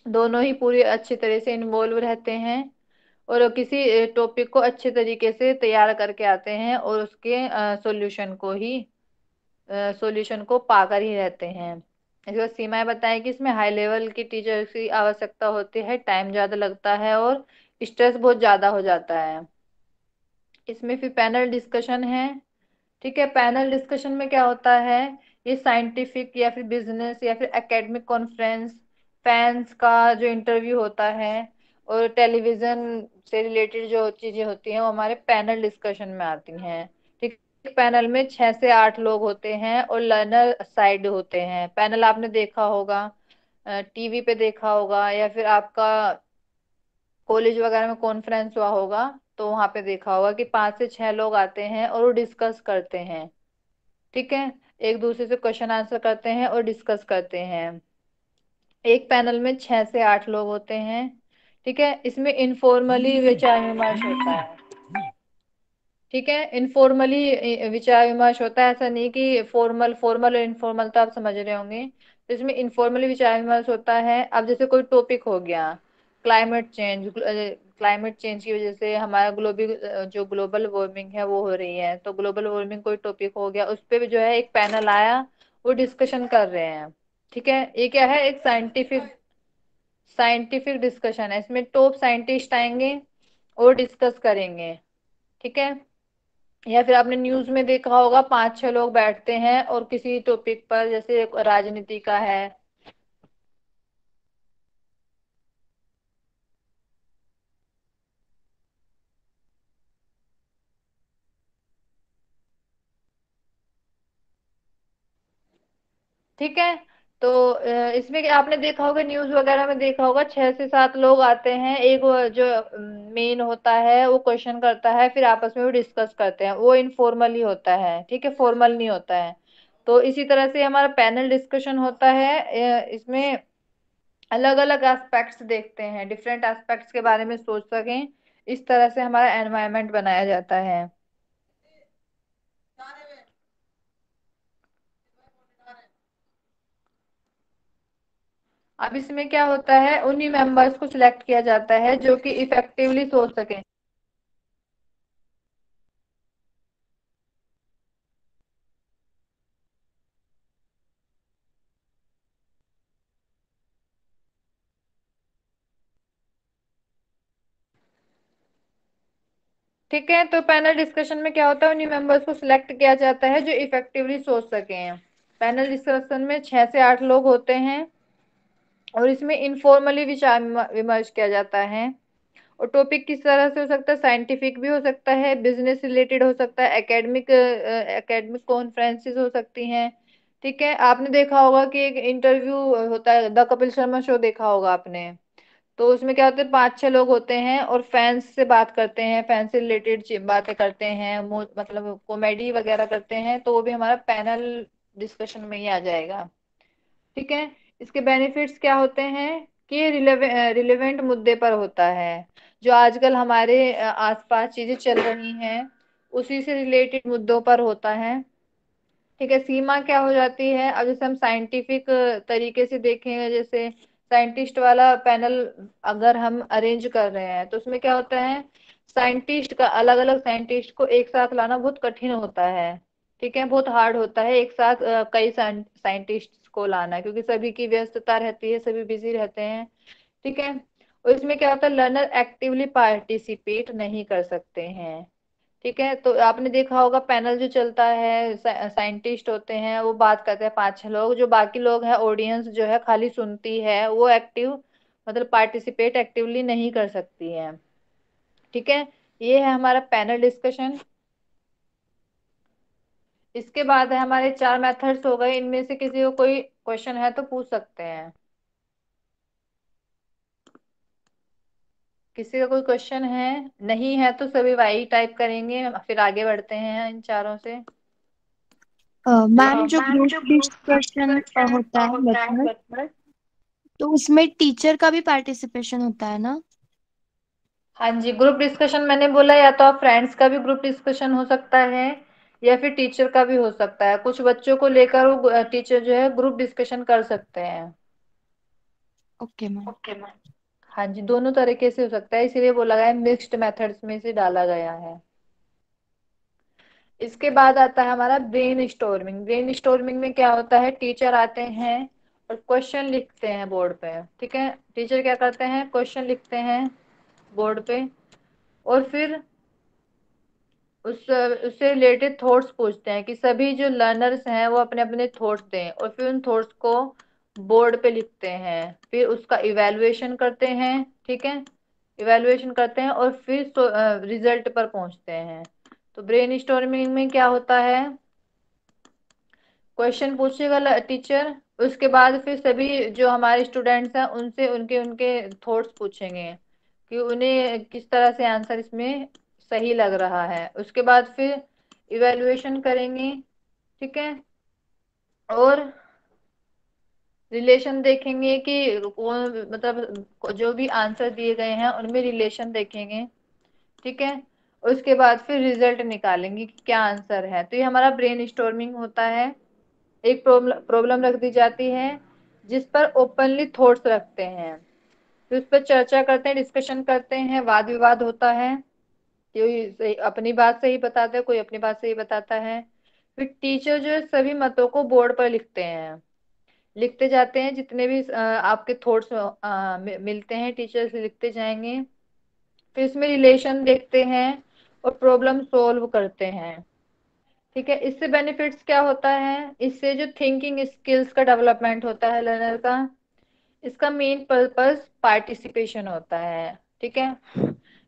B: दोनों ही पूरी अच्छी तरह से इन्वॉल्व रहते हैं और किसी टॉपिक को अच्छे तरीके से तैयार करके आते हैं और उसके सॉल्यूशन को पाकर ही रहते हैं। इसके बाद सीमाएं बताएं कि इसमें हाई लेवल की टीचर की आवश्यकता होती है, टाइम ज्यादा लगता है और स्ट्रेस बहुत ज्यादा हो जाता है। इसमें फिर पैनल डिस्कशन है। ठीक है, पैनल डिस्कशन में क्या होता है, ये साइंटिफिक या फिर बिजनेस या फिर एकेडमिक कॉन्फ्रेंस, फैंस का जो इंटरव्यू होता है और टेलीविजन से रिलेटेड जो चीजें होती हैं वो हमारे पैनल डिस्कशन में आती हैं। ठीक है, पैनल में 6 से 8 लोग होते हैं और लर्नर साइड होते हैं। पैनल आपने देखा होगा, टीवी पे देखा होगा या फिर आपका कॉलेज वगैरह में कॉन्फ्रेंस हुआ होगा, तो वहां पे देखा होगा कि 5 से 6 लोग आते हैं और वो डिस्कस करते हैं। ठीक है, एक दूसरे से क्वेश्चन आंसर करते हैं और डिस्कस करते हैं। एक पैनल में 6 से 8 लोग होते हैं। ठीक है, इसमें इनफॉर्मली विचार विमर्श होता है। ठीक है, इनफॉर्मली विचार विमर्श होता है, ऐसा नहीं कि फॉर्मल फॉर्मल और इनफॉर्मल तो आप समझ रहे होंगे। तो इसमें इनफॉर्मली विचार विमर्श होता है। अब जैसे कोई टॉपिक हो गया, क्लाइमेट चेंज, क्लाइमेट चेंज की वजह से हमारा जो ग्लोबल वार्मिंग है वो हो रही है, तो ग्लोबल वार्मिंग कोई टॉपिक हो गया, उस पे भी जो है एक पैनल आया, वो डिस्कशन कर रहे हैं। ठीक है, ये क्या है, एक साइंटिफिक डिस्कशन है, इसमें टॉप साइंटिस्ट आएंगे और डिस्कस करेंगे। ठीक है, या फिर आपने न्यूज में देखा होगा 5-6 लोग बैठते हैं और किसी टॉपिक पर, जैसे राजनीति का है। ठीक है, तो इसमें आपने देखा होगा, न्यूज वगैरह में देखा होगा, 6 से 7 लोग आते हैं, एक वो जो मेन होता है वो क्वेश्चन करता है, फिर आपस में वो डिस्कस करते हैं, वो इनफॉर्मल ही होता है। ठीक है, फॉर्मल नहीं होता है। तो इसी तरह से हमारा पैनल डिस्कशन होता है। इसमें अलग अलग एस्पेक्ट्स देखते हैं, डिफरेंट एस्पेक्ट्स के बारे में सोच सकें, इस तरह से हमारा एनवायरनमेंट बनाया जाता है। अब इसमें क्या होता है, उन्हीं मेंबर्स को सिलेक्ट किया जाता है जो कि इफेक्टिवली सोच सके। ठीक है, तो पैनल डिस्कशन में क्या होता है, उन्हीं मेंबर्स को सिलेक्ट किया जाता है जो इफेक्टिवली सोच सके। पैनल डिस्कशन में 6 से 8 लोग होते हैं और इसमें इनफॉर्मली विचार विमर्श किया जाता है। और टॉपिक किस तरह से हो सकता है, साइंटिफिक भी हो सकता है, बिजनेस रिलेटेड हो सकता है, एकेडमिक कॉन्फ्रेंसेस हो सकती हैं। ठीक है, आपने देखा होगा कि एक इंटरव्यू होता है, द कपिल शर्मा शो देखा होगा आपने। तो उसमें क्या होता है, 5-6 लोग होते हैं और फैंस से बात करते हैं, फैंस से रिलेटेड बातें करते हैं, मतलब कॉमेडी वगैरह करते हैं, तो वो भी हमारा पैनल डिस्कशन में ही आ जाएगा। ठीक है, इसके बेनिफिट्स क्या होते हैं कि रिलेवेंट मुद्दे पर होता है, जो आजकल हमारे आसपास चीजें चल रही हैं उसी से रिलेटेड मुद्दों पर होता है। ठीक है, सीमा क्या हो जाती है, अब जैसे हम साइंटिफिक तरीके से देखें, जैसे साइंटिस्ट वाला पैनल अगर हम अरेंज कर रहे हैं, तो उसमें क्या होता है, साइंटिस्ट का अलग अलग साइंटिस्ट को एक साथ लाना बहुत कठिन होता है। ठीक है, बहुत हार्ड होता है एक साथ कई साइंटिस्ट को लाना, क्योंकि सभी की व्यस्तता रहती है, सभी बिजी रहते हैं। ठीक है, और इसमें क्या होता है, लर्नर एक्टिवली पार्टिसिपेट नहीं कर सकते हैं। ठीक है, तो आपने देखा होगा पैनल जो चलता है, साइंटिस्ट होते हैं, वो बात करते हैं 5-6 लोग, जो बाकी लोग हैं, ऑडियंस जो है खाली सुनती है, वो एक्टिव मतलब पार्टिसिपेट एक्टिवली नहीं कर सकती है। ठीक है, ये है हमारा पैनल डिस्कशन। इसके बाद है हमारे 4 मेथड्स हो गए, इनमें से किसी को कोई क्वेश्चन है तो पूछ सकते हैं। किसी का कोई क्वेश्चन है, नहीं है तो सभी वाई टाइप करेंगे, फिर आगे बढ़ते हैं इन चारों से।
D: मैम जो ग्रुप डिस्कशन होता है मेथड, तो उसमें टीचर का भी पार्टिसिपेशन होता है ना?
B: हाँ जी, ग्रुप डिस्कशन मैंने बोला, या तो आप फ्रेंड्स का भी ग्रुप डिस्कशन हो सकता है, या फिर टीचर का भी हो सकता है। कुछ बच्चों को लेकर वो टीचर जो है ग्रुप डिस्कशन कर सकते हैं।
D: Okay ma'am.
B: हाँ जी, दोनों तरीके से हो सकता है, इसीलिए बोला गया है मिक्स्ड मेथड्स में से डाला गया है। इसके बाद आता है हमारा ब्रेन स्टॉर्मिंग। ब्रेन स्टॉर्मिंग में क्या होता है, टीचर आते हैं और क्वेश्चन लिखते हैं बोर्ड पे। ठीक है, टीचर क्या करते हैं, क्वेश्चन लिखते हैं बोर्ड पे, और फिर उससे रिलेटेड थॉट्स पूछते हैं, कि सभी जो लर्नर्स हैं वो अपने अपने थॉट्स दें, और फिर उन थॉट्स को बोर्ड पे लिखते हैं, फिर उसका इवैल्यूएशन करते हैं। ठीक है, इवैल्यूएशन करते हैं और फिर रिजल्ट पर पहुंचते हैं। तो ब्रेन स्टॉर्मिंग में क्या होता है, क्वेश्चन पूछेगा टीचर, उसके बाद फिर सभी जो हमारे स्टूडेंट्स हैं उनसे उनके उनके थॉट्स पूछेंगे कि उन्हें किस तरह से आंसर इसमें सही लग रहा है। उसके बाद फिर इवेल्युएशन करेंगे, ठीक है, और रिलेशन देखेंगे कि कौन, मतलब जो भी आंसर दिए गए हैं उनमें रिलेशन देखेंगे, ठीक है। उसके बाद फिर रिजल्ट निकालेंगे कि क्या आंसर है। तो ये हमारा ब्रेन स्टॉर्मिंग होता है। एक प्रॉब्लम रख दी जाती है जिस पर ओपनली थॉट्स रखते हैं, फिर उस पर चर्चा करते हैं, डिस्कशन करते हैं, वाद विवाद होता है, कोई अपनी बात सही बताता है, कोई अपनी बात सही बताता है। फिर टीचर जो है सभी मतों को बोर्ड पर लिखते हैं, लिखते जाते हैं, जितने भी आपके थॉट्स मिलते हैं टीचर से लिखते जाएंगे। फिर इसमें रिलेशन देखते हैं और प्रॉब्लम सोल्व करते हैं, ठीक है। इससे बेनिफिट्स क्या होता है, इससे जो थिंकिंग स्किल्स का डेवलपमेंट होता है लर्नर का, इसका मेन पर्पस पार्टिसिपेशन होता है, ठीक है।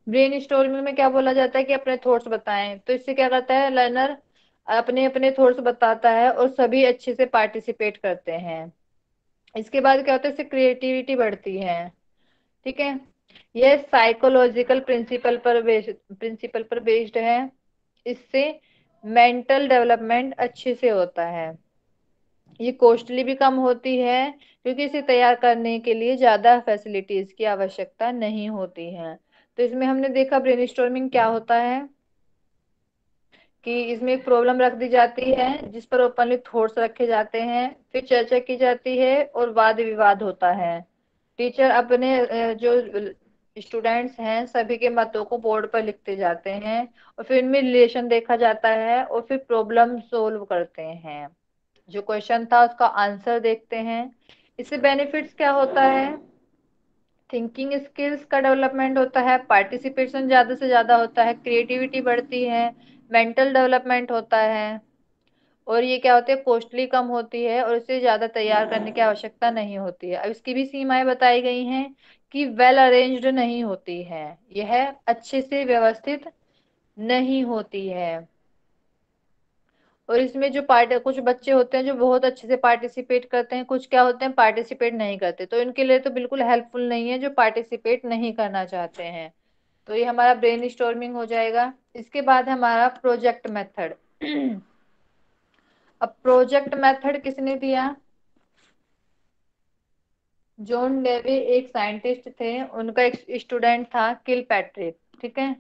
B: ब्रेन स्टॉर्मिंग में क्या बोला जाता है कि अपने थॉट्स बताएं, तो इससे क्या करता है लर्नर अपने अपने थॉट्स बताता है और सभी अच्छे से पार्टिसिपेट करते हैं। इसके बाद क्या होता है, इससे क्रिएटिविटी बढ़ती है, ठीक है। यह साइकोलॉजिकल प्रिंसिपल पर बेस्ड है। इससे मेंटल डेवलपमेंट अच्छे से होता है। ये कॉस्टली भी कम होती है क्योंकि इसे तैयार करने के लिए ज्यादा फैसिलिटीज की आवश्यकता नहीं होती है। तो इसमें हमने देखा ब्रेनस्टॉर्मिंग क्या होता है कि इसमें एक प्रॉब्लम रख दी जाती है जिस पर ओपनली थॉट्स रखे जाते हैं, फिर चर्चा की जाती है और वाद विवाद होता है। टीचर अपने जो स्टूडेंट्स हैं सभी के मतों को बोर्ड पर लिखते जाते हैं और फिर इनमें रिलेशन देखा जाता है और फिर प्रॉब्लम सोल्व करते हैं, जो क्वेश्चन था उसका आंसर देखते हैं। इससे बेनिफिट्स क्या होता है, थिंकिंग स्किल्स का डेवलपमेंट होता है, पार्टिसिपेशन ज्यादा से ज्यादा होता है, क्रिएटिविटी बढ़ती है, मेंटल डेवलपमेंट होता है, और ये क्या होती है कॉस्टली कम होती है और इसे ज्यादा तैयार करने की आवश्यकता नहीं होती है। अब इसकी भी सीमाएं बताई गई हैं कि वेल अरेंज्ड नहीं होती है, यह अच्छे से व्यवस्थित नहीं होती है। और इसमें जो पार्ट कुछ बच्चे होते हैं जो बहुत अच्छे से पार्टिसिपेट करते हैं, कुछ क्या होते हैं पार्टिसिपेट नहीं करते, तो इनके लिए तो बिल्कुल हेल्पफुल नहीं है जो पार्टिसिपेट नहीं करना चाहते हैं। तो ये हमारा ब्रेन स्टॉर्मिंग हो जाएगा। इसके बाद हमारा प्रोजेक्ट मेथड। अब प्रोजेक्ट मेथड किसने दिया, जॉन डेवी एक साइंटिस्ट थे, उनका एक स्टूडेंट था किल पैट्रिक, ठीक है।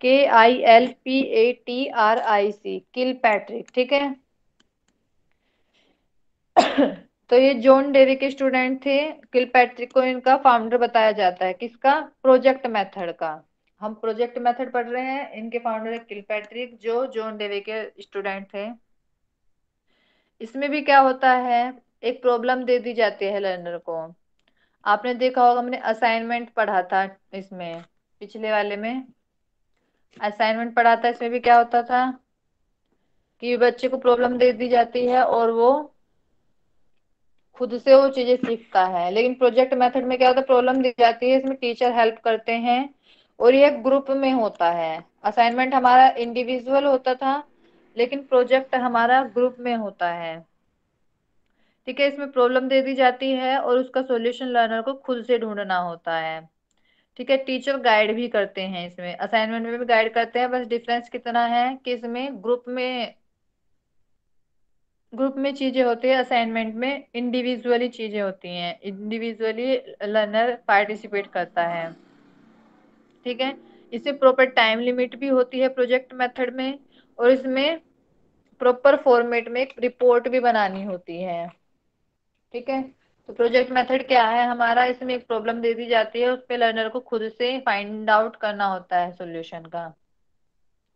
B: KILPATRIC, किल पैट्रिक, ठीक है। तो ये जॉन डेवी के स्टूडेंट थे, किल पैट्रिक को इनका फाउंडर बताया जाता है, किसका, प्रोजेक्ट मेथड का। हम प्रोजेक्ट मेथड पढ़ रहे हैं, इनके फाउंडर है किल पैट्रिक जो जॉन डेवी के स्टूडेंट थे। इसमें भी क्या होता है, एक प्रॉब्लम दे दी जाती है लर्नर को। आपने देखा होगा, हमने असाइनमेंट पढ़ा था इसमें, पिछले वाले में असाइनमेंट पढ़ा था। इसमें भी क्या होता था कि बच्चे को प्रॉब्लम दे दी जाती है और वो खुद से वो चीजें सीखता है। लेकिन प्रोजेक्ट मेथड में क्या होता है, प्रॉब्लम दी जाती है, इसमें टीचर हेल्प करते हैं और ये ग्रुप में होता है। असाइनमेंट हमारा इंडिविजुअल होता था लेकिन प्रोजेक्ट हमारा ग्रुप में होता है, ठीक है। इसमें प्रॉब्लम दे दी जाती है और उसका सॉल्यूशन लर्नर को खुद से ढूंढना होता है, ठीक है। टीचर गाइड भी करते हैं, इसमें असाइनमेंट में भी गाइड करते हैं, बस डिफरेंस कितना है कि इसमें ग्रुप में चीजें होती है, असाइनमेंट में इंडिविजुअली चीजें होती हैं, इंडिविजुअली लर्नर पार्टिसिपेट करता है, ठीक है। इसमें प्रॉपर टाइम लिमिट भी होती है प्रोजेक्ट मेथड में, और इसमें प्रॉपर फॉर्मेट में एक रिपोर्ट भी बनानी होती है, ठीक है। तो प्रोजेक्ट मेथड क्या है हमारा, इसमें एक प्रॉब्लम दे दी जाती है, उस पे लर्नर को खुद से फाइंड आउट करना होता है सॉल्यूशन का।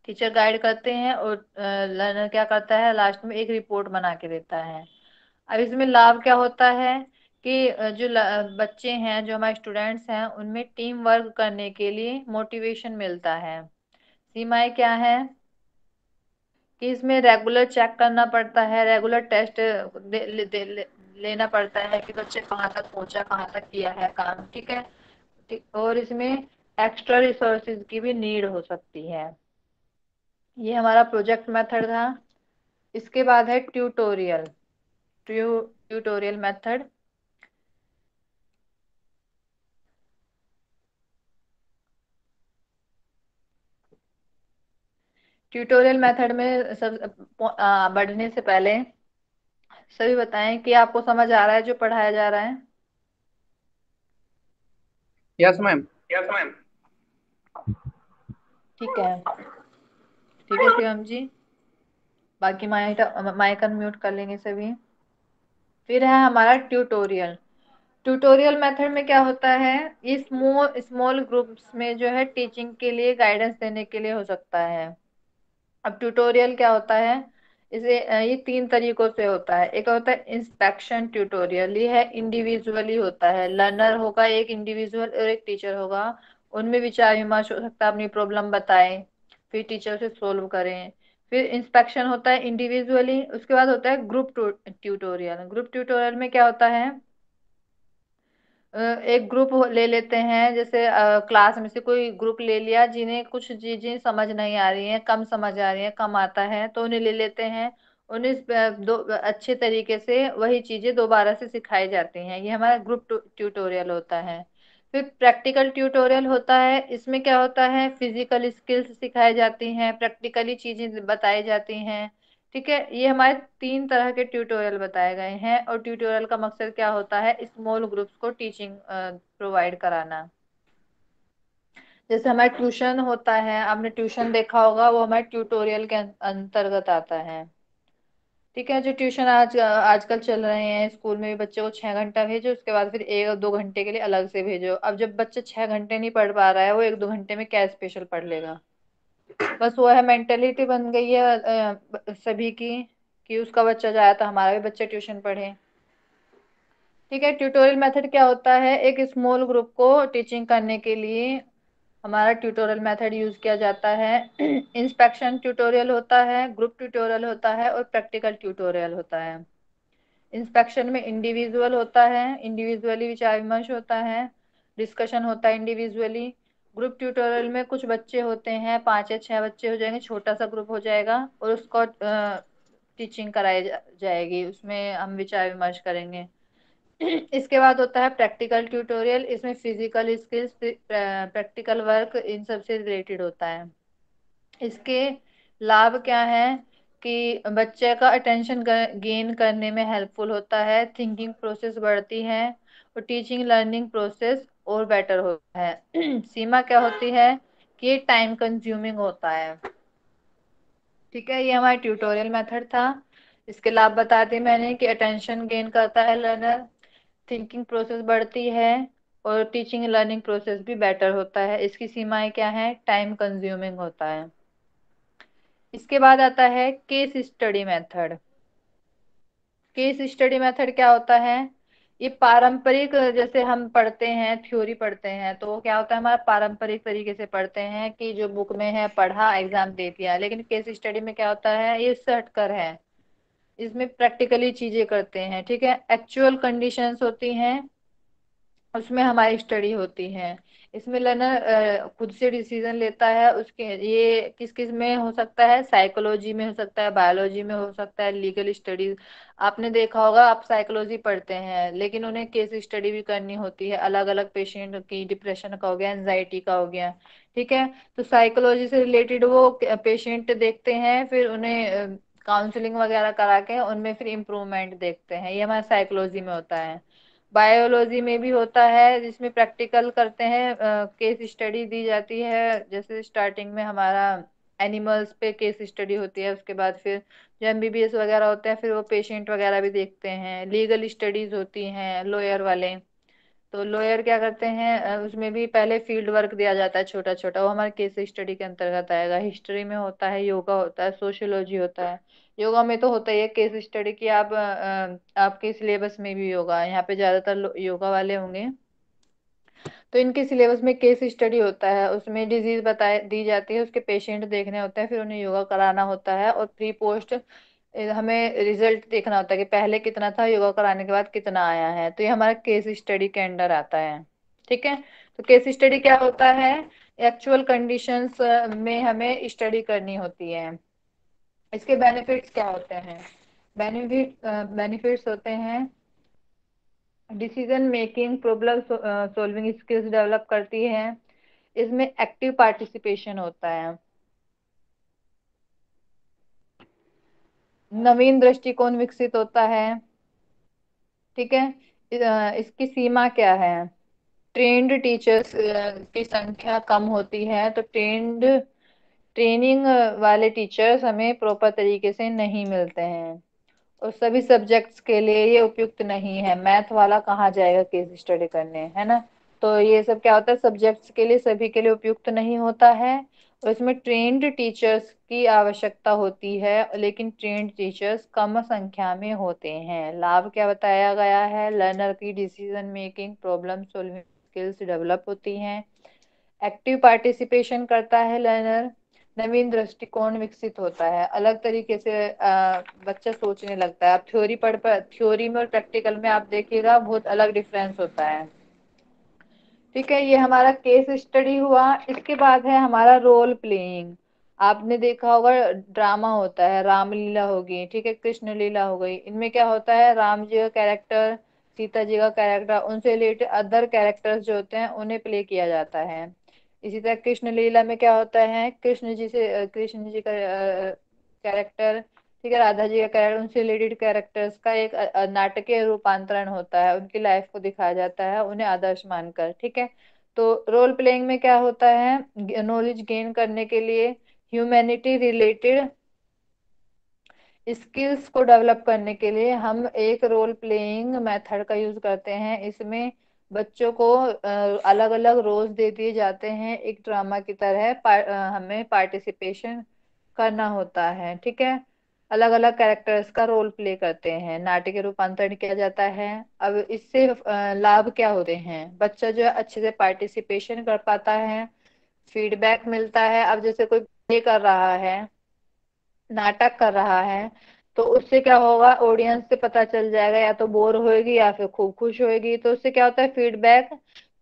B: टीचर गाइड करते हैं और लर्नर क्या करता है, लास्ट में एक रिपोर्ट बना के देता है। अब इसमें लाभ क्या होता है कि जो बच्चे हैं, जो हमारे स्टूडेंट्स हैं, उनमें टीम वर्क करने के लिए मोटिवेशन मिलता है। सीमाएं क्या है कि इसमें रेगुलर चेक करना पड़ता है, रेगुलर टेस्ट लेना पड़ता है कि बच्चे कहाँ तक पहुंचा, कहाँ तक किया है काम, ठीक है। और इसमें एक्स्ट्रा रिसोर्सेज की भी नीड हो सकती है। ये हमारा प्रोजेक्ट मेथड था। इसके बाद है ट्यूटोरियल मेथड। ट्यूटोरियल मेथड में बढ़ने से पहले सभी बताएं कि आपको समझ आ रहा है जो पढ़ाया जा रहा है।
H: Yes ma'am.
B: ठीक है, ठीक है शिवम जी, बाकी माइक अनम्यूट कर लेंगे सभी। फिर है हमारा ट्यूटोरियल। ट्यूटोरियल मेथड में क्या होता है, ये स्मॉल स्मॉल ग्रुप्स में जो है टीचिंग के लिए गाइडेंस देने के लिए हो सकता है। अब ट्यूटोरियल क्या होता है, इसे ये तीन तरीकों से होता है। एक होता है इंस्पेक्शन ट्यूटोरियल, ये है इंडिविजुअली होता है, लर्नर होगा एक इंडिविजुअल और एक टीचर होगा, उनमें विचार विमर्श हो सकता है, अपनी प्रॉब्लम बताएं, फिर टीचर से सोल्व करें। फिर इंस्पेक्शन होता है इंडिविजुअली। उसके बाद होता है ग्रुप ट्यूटोरियल। ग्रुप ट्यूटोरियल में क्या होता है, एक ग्रुप ले लेते हैं, जैसे क्लास में से कोई ग्रुप ले लिया जिन्हें कुछ चीजें समझ नहीं आ रही हैं, कम समझ आ रही हैं, कम आता है, तो उन्हें ले लेते हैं। उन्हें दो अच्छे तरीके से वही चीजें दोबारा से सिखाई जाती हैं, ये हमारा ग्रुप ट्यूटोरियल होता है। फिर प्रैक्टिकल ट्यूटोरियल होता है, इसमें क्या होता है, फिजिकल स्किल्स सिखाई जाती हैं, प्रैक्टिकली चीजें बताई जाती हैं। ठीक है, ये हमारे तीन तरह के ट्यूटोरियल बताए गए हैं, और ट्यूटोरियल का मकसद क्या होता है, स्मॉल ग्रुप्स को टीचिंग प्रोवाइड कराना। जैसे हमारा ट्यूशन होता है, आपने ट्यूशन देखा होगा, वो हमारे ट्यूटोरियल के अंतर्गत आता है। ठीक है, जो ट्यूशन आजकल चल रहे हैं, स्कूल में भी बच्चे को 6 घंटा भेजो, उसके बाद फिर 1 2 घंटे के लिए अलग से भेजो। अब जब बच्चा 6 घंटे नहीं पढ़ पा रहा है, वो 1 2 घंटे में क्या स्पेशल पढ़ लेगा। बस वो है, मेंटेलिटी बन गई है सभी की, कि उसका बच्चा जाए तो हमारा भी बच्चा ट्यूशन पढ़े। ठीक है, ट्यूटोरियल मेथड क्या होता है, एक स्मॉल ग्रुप को टीचिंग करने के लिए हमारा ट्यूटोरियल मेथड यूज किया जाता है। इंस्पेक्शन ट्यूटोरियल होता है, ग्रुप ट्यूटोरियल होता है, और प्रैक्टिकल ट्यूटोरियल होता है। इंस्पेक्शन में इंडिविजुअल होता है, इंडिविजुअली विचार विमर्श होता है, डिस्कशन होता है इंडिविजुअली। ग्रुप ट्यूटोरियल में कुछ बच्चे होते हैं, 5 या 6 बच्चे हो जाएंगे, छोटा सा ग्रुप हो जाएगा, और उसको टीचिंग कराई जाएगी, उसमें हम विचार विमर्श करेंगे। इसके बाद होता है प्रैक्टिकल ट्यूटोरियल, इसमें फिजिकल स्किल्स, प्रैक्टिकल वर्क, इन सब से रिलेटेड होता है। इसके लाभ क्या है, कि बच्चे का अटेंशन गेन करने में हेल्पफुल होता है, थिंकिंग प्रोसेस बढ़ती है, और टीचिंग लर्निंग प्रोसेस और बेटर होता है। सीमा क्या होती है, कि ये टाइम कंज्यूमिंग होता है। ठीक है, ये हमारा ट्यूटोरियल मेथड था। इसके लाभ बता दिए मैंने, कि अटेंशन गेन करता है लर्नर, थिंकिंग प्रोसेस बढ़ती है, और टीचिंग लर्निंग प्रोसेस भी बेटर होता है। इसकी सीमाएं क्या है, टाइम कंज्यूमिंग होता है। इसके बाद आता है case study method. Case study method क्या होता है, ये पारंपरिक, जैसे हम पढ़ते हैं थ्योरी पढ़ते हैं, तो वो क्या होता है, हमारा पारंपरिक तरीके से पढ़ते हैं, कि जो बुक में है पढ़ा, एग्जाम दे दिया। लेकिन केस स्टडी में क्या होता है, ये इससे हटकर है, इसमें प्रैक्टिकली चीजें करते हैं। ठीक है, एक्चुअल कंडीशंस होती हैं, उसमें हमारी स्टडी होती है। इसमें लर्नर खुद से डिसीजन लेता है, उसके ये किस किस में हो सकता है, साइकोलॉजी में हो सकता है, बायोलॉजी में हो सकता है, लीगल स्टडीज। आपने देखा होगा, आप साइकोलॉजी पढ़ते हैं, लेकिन उन्हें केस स्टडी भी करनी होती है, अलग अलग पेशेंट की, डिप्रेशन का हो गया, एंजाइटी का हो गया। ठीक है, तो साइकोलॉजी से रिलेटेड वो पेशेंट देखते हैं, फिर उन्हें काउंसलिंग वगैरह करा के उनमें फिर इम्प्रूवमेंट देखते हैं, ये हमारा साइकोलॉजी में होता है। बायोलॉजी में भी होता है, जिसमें प्रैक्टिकल करते हैं, केस स्टडी दी जाती है। जैसे स्टार्टिंग में हमारा एनिमल्स पे केस स्टडी होती है, उसके बाद फिर जो एमबीबीएस वगैरह होते हैं, फिर वो पेशेंट वगैरह भी देखते हैं। लीगल स्टडीज होती हैं, लॉयर वाले, तो लॉयर क्या करते हैं, उसमें भी पहले फील्ड वर्क दिया जाता है छोटा छोटा, वो हमारे केस स्टडी के अंतर्गत आएगा। हिस्ट्री में होता है, योगा होता है, सोशियोलॉजी होता है। योगा में तो होता ही है केस स्टडी की, आप आपके सिलेबस में भी योगा, यहाँ पे ज्यादातर योगा वाले होंगे, तो इनके सिलेबस में केस स्टडी होता है, उसमें डिजीज बताए दी जाती है, उसके पेशेंट देखने होते हैं, फिर उन्हें योगा कराना होता है, और प्री पोस्ट हमें रिजल्ट देखना होता है, कि पहले कितना था, योगा कराने के बाद कितना आया है। तो ये हमारा केस स्टडी के अंडर आता है। ठीक है, तो केस स्टडी क्या होता है, एक्चुअल कंडीशंस में हमें स्टडी करनी होती है। इसके बेनिफिट्स क्या होते हैं, बेनिफिट्स होते हैं, decision making, problem solving skills develop करती है, इसमें एक्टिव पार्टिसिपेशन होता है। नवीन दृष्टिकोण विकसित होता है। ठीक है। इसकी सीमा क्या है? ट्रेंड टीचर्स की संख्या कम होती है, तो ट्रेनिंग वाले टीचर्स हमें प्रॉपर तरीके से नहीं मिलते हैं, और सभी सब्जेक्ट्स के लिए ये उपयुक्त नहीं है। मैथ वाला कहाँ जाएगा केस स्टडी करने, है ना? तो ये सब क्या होता है, सब्जेक्ट्स के लिए सभी के लिए उपयुक्त नहीं होता है, और इसमें ट्रेंड टीचर्स की आवश्यकता होती है, लेकिन ट्रेंड टीचर्स कम संख्या में होते हैं। लाभ क्या बताया गया है? लर्नर की decision making, problem solving skills develop होती हैं। एक्टिव पार्टिसिपेशन करता है लर्नर। नवीन दृष्टिकोण विकसित होता है, अलग तरीके से बच्चा सोचने लगता है। आप थ्योरी में और प्रैक्टिकल में आप देखिएगा बहुत अलग डिफरेंस होता है। ठीक है, ये हमारा केस स्टडी हुआ। इसके बाद है हमारा रोल प्लेइंग। आपने देखा होगा ड्रामा होता है, रामलीला होगी, ठीक है, कृष्ण लीला हो गई। इनमें क्या होता है, राम जी का कैरेक्टर, सीता जी का कैरेक्टर, उनसे रिलेटेड अदर कैरेक्टर्स जो होते हैं उन्हें प्ले किया जाता है। इसी तरह कृष्ण लीला में क्या होता है, कृष्ण जी का कैरेक्टर, ठीक है, राधा जी का कैरेक्टर, उनसे रिलेटेड कैरेक्टर्स का एक नाटकीय रूपांतरण होता है, उनकी लाइफ को दिखाया जाता है उन्हें आदर्श मानकर। ठीक है। तो रोल प्लेइंग में क्या होता है, नॉलेज गेन करने के लिए, ह्यूमैनिटी रिलेटेड स्किल्स को डेवलप करने के लिए हम एक रोल प्लेइंग मेथड का यूज करते हैं। इसमें बच्चों को अलग अलग रोल्स दे दिए जाते हैं, एक ड्रामा की तरह हमें पार्टिसिपेशन करना होता है। ठीक है, अलग अलग कैरेक्टर्स का रोल प्ले करते हैं, नाट्य रूपांतरण किया जाता है। अब इससे लाभ क्या होते हैं, बच्चा जो है अच्छे से पार्टिसिपेशन कर पाता है, फीडबैक मिलता है। अब जैसे कोई प्ले कर रहा है, नाटक कर रहा है, तो उससे क्या होगा, ऑडियंस से पता चल जाएगा या तो बोर होएगी या फिर खूब खुश होएगी। तो उससे क्या होता है, फीडबैक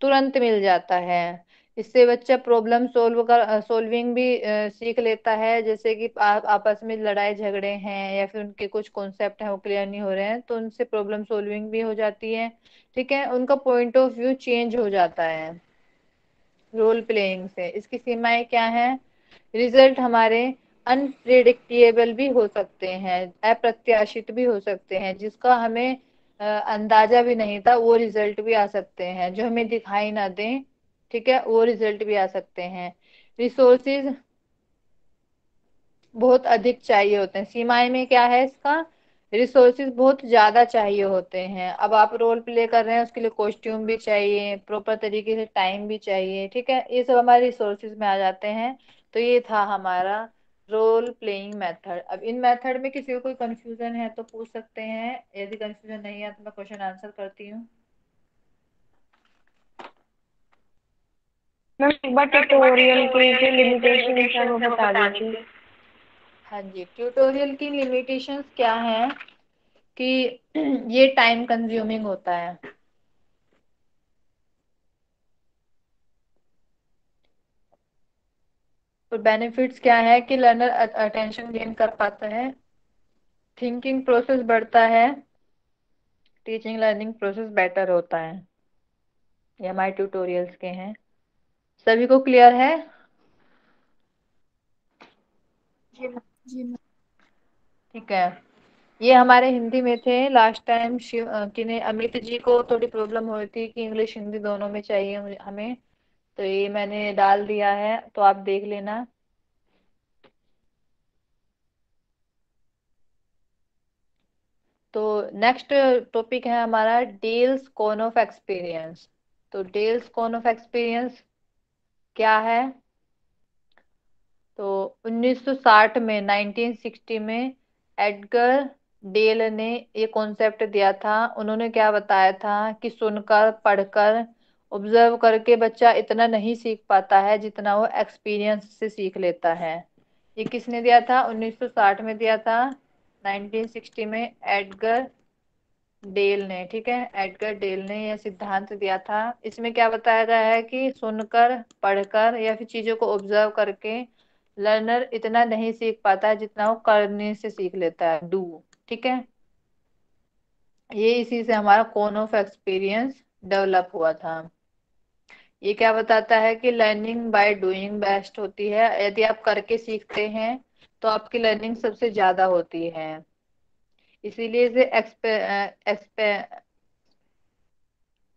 B: तुरंत मिल जाता है। इससे बच्चा प्रॉब्लम सोल्विंग भी सीख लेता है। जैसे कि आप आपस में लड़ाई झगड़े हैं या फिर उनके कुछ कॉन्सेप्ट हैं वो क्लियर नहीं हो रहे हैं, तो उनसे प्रॉब्लम सोल्विंग भी हो जाती है। ठीक है, उनका पॉइंट ऑफ व्यू चेंज हो जाता है रोल प्लेइंग से। इसकी सीमाएं क्या हैं, रिजल्ट हमारे अनप्रिडिक्टेबल भी हो सकते हैं, अप्रत्याशित भी हो सकते हैं, जिसका हमें अंदाजा भी नहीं था, वो रिजल्ट भी आ सकते हैं जो हमें दिखाई ना दें। ठीक है, वो रिजल्ट भी आ सकते हैं। रिसोर्सेज बहुत अधिक चाहिए होते हैं, सीमाएं में क्या है इसका, रिसोर्सेज बहुत ज्यादा चाहिए होते हैं। अब आप रोल प्ले कर रहे हैं, उसके लिए कॉस्ट्यूम भी चाहिए, प्रॉपर तरीके से टाइम भी चाहिए। ठीक है, ये सब हमारे रिसोर्सेज में आ जाते हैं। तो ये था हमारा रोल प्लेइंग मेथड। अब इन मेथड में किसी को कोई कंफ्यूजन है तो पूछ सकते हैं, यदि कंफ्यूजन नहीं है तो मैं क्वेश्चन आंसर करती हूँ।
C: मैम एक बार ट्यूटोरियल के जो लिमिटेशन है वो बता दीजिए।
B: हाँ जी, ट्यूटोरियल की लिमिटेशंस क्या है कि ये टाइम कंज्यूमिंग होता है। और बेनिफिट्स क्या है कि लर्नर अटेंशन गेन कर पाता है, थिंकिंग प्रोसेस बढ़ता है, टीचिंग लर्निंग प्रोसेस बेटर होता है। ये हमारे ट्यूटोरियल्स के हैं। सभी को क्लियर है?
D: जी मैम।
B: ठीक है, ये हमारे हिंदी में थे। लास्ट टाइम शिव किन्हें अमित जी को थोड़ी प्रॉब्लम हो रही थी कि इंग्लिश हिंदी दोनों में चाहिए हमें, तो ये मैंने डाल दिया है, तो आप देख लेना। तो नेक्स्ट टॉपिक है हमारा डेल्स कौन ऑफ एक्सपीरियंस। तो डेल्स कौन ऑफ एक्सपीरियंस क्या है, तो 1960 में 1960 में एडगर डेल ने ये कॉन्सेप्ट दिया था। उन्होंने क्या बताया था कि सुनकर, पढ़कर, ऑब्जर्व करके बच्चा इतना नहीं सीख पाता है जितना वो एक्सपीरियंस से सीख लेता है। ये किसने दिया था, 1960 में दिया था, 1960 में एडगर डेल ने। ठीक है, एडगर डेल ने यह सिद्धांत दिया था। इसमें क्या बताया गया है कि सुनकर, पढ़कर या फिर चीजों को ऑब्जर्व करके लर्नर इतना नहीं सीख पाता है जितना वो करने से सीख लेता है, डू। ठीक है, ये इसी से हमारा कौन ऑफ एक्सपीरियंस डेवलप हुआ था। ये क्या बताता है कि लर्निंग बाय डूइंग बेस्ट होती है। यदि आप करके सीखते हैं तो आपकी लर्निंग सबसे ज्यादा होती है। इसीलिए इसे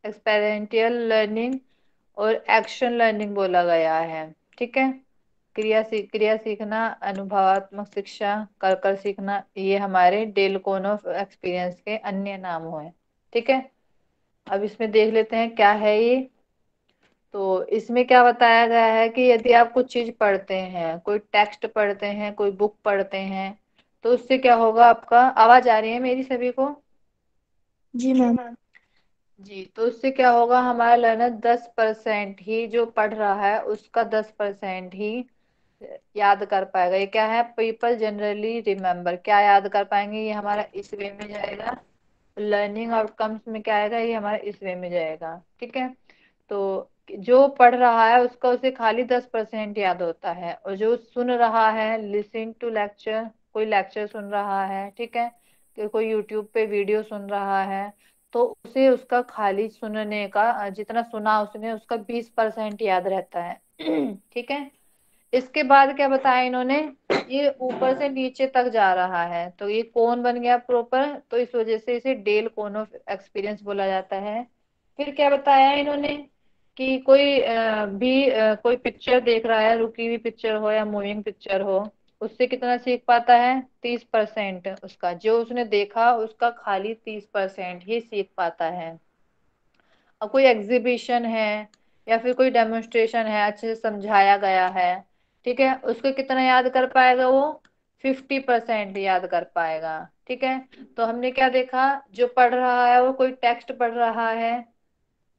B: एक्सपेरिमेंटल लर्निंग और एक्शन लर्निंग बोला गया है। ठीक है, क्रिया सीखना, अनुभवात्मक शिक्षा, कर कर सीखना, ये हमारे डेल कोनोफ एक्सपीरियंस के अन्य नाम हुए। ठीक है, अब इसमें देख लेते हैं क्या है ये। तो इसमें क्या बताया गया है कि यदि आप कुछ चीज पढ़ते हैं, कोई टेक्स्ट पढ़ते हैं, कोई बुक पढ़ते हैं, तो उससे क्या होगा, आपका आवाज आ रही है मेरी सभी को?
D: जी मैम।
B: जी, तो उससे क्या होगा, हमारा लर्नर 10% ही जो पढ़ रहा है उसका 10% ही याद कर पाएगा। ये क्या है, पीपल जनरली रिमेम्बर, क्या याद कर पाएंगे, ये हमारा इस वे में जाएगा। लर्निंग आउटकम्स में क्या आएगा, ये हमारा इस वे में जाएगा। ठीक है, तो जो पढ़ रहा है उसका उसे खाली 10% याद होता है, और जो सुन रहा है, लिसन टू लेक्चर, कोई लेक्चर सुन रहा है, ठीक है, कि कोई यूट्यूब पे वीडियो सुन रहा है, तो उसे उसका खाली सुनने का, जितना सुना उसने उसका 20% याद रहता है। ठीक है, इसके बाद क्या बताया इन्होंने, ये ऊपर से नीचे तक जा रहा है, तो ये कौन बन गया प्रॉपर, तो इस वजह से इसे डेल कोन ऑफ एक्सपीरियंस बोला जाता है। फिर क्या बताया इन्होंने कि कोई पिक्चर देख रहा है, रुकी हुई पिक्चर हो या मूविंग पिक्चर हो, उससे कितना सीख पाता है, 30%, उसका जो उसने देखा उसका खाली 30% ही सीख पाता है। अब कोई एग्जीबिशन है या फिर कोई डेमोन्स्ट्रेशन है, अच्छे से समझाया गया है, ठीक है, उसको कितना याद कर पाएगा वो, 50% याद कर पाएगा। ठीक है, तो हमने क्या देखा, जो पढ़ रहा है वो कोई टेक्स्ट पढ़ रहा है,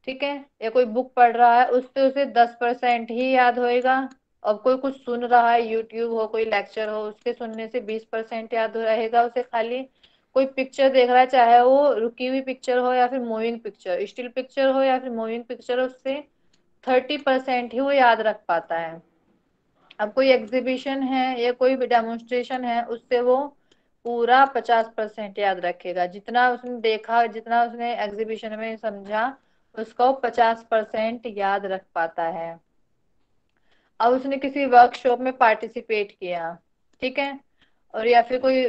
B: ठीक है, या कोई बुक पढ़ रहा है, उससे उसे 10% ही याद होएगा। और कोई कुछ सुन रहा है, यूट्यूब हो, कोई लेक्चर हो, उसके सुनने से 20% याद रहेगा उसे खाली। कोई पिक्चर देख रहा है, चाहे वो रुकी हुई पिक्चर हो या फिर मूविंग पिक्चर, स्टिल पिक्चर हो या फिर मूविंग पिक्चर, उससे 30% ही वो याद रख पाता है। अब कोई एग्जीबिशन है या कोई भी डेमोन्स्ट्रेशन है, उससे वो पूरा 50% याद रखेगा, जितना उसने देखा, जितना उसने एग्जीबिशन में समझा, उसको 50% याद रख पाता है। अब उसने किसी वर्कशॉप में पार्टिसिपेट किया, ठीक है, और या फिर कोई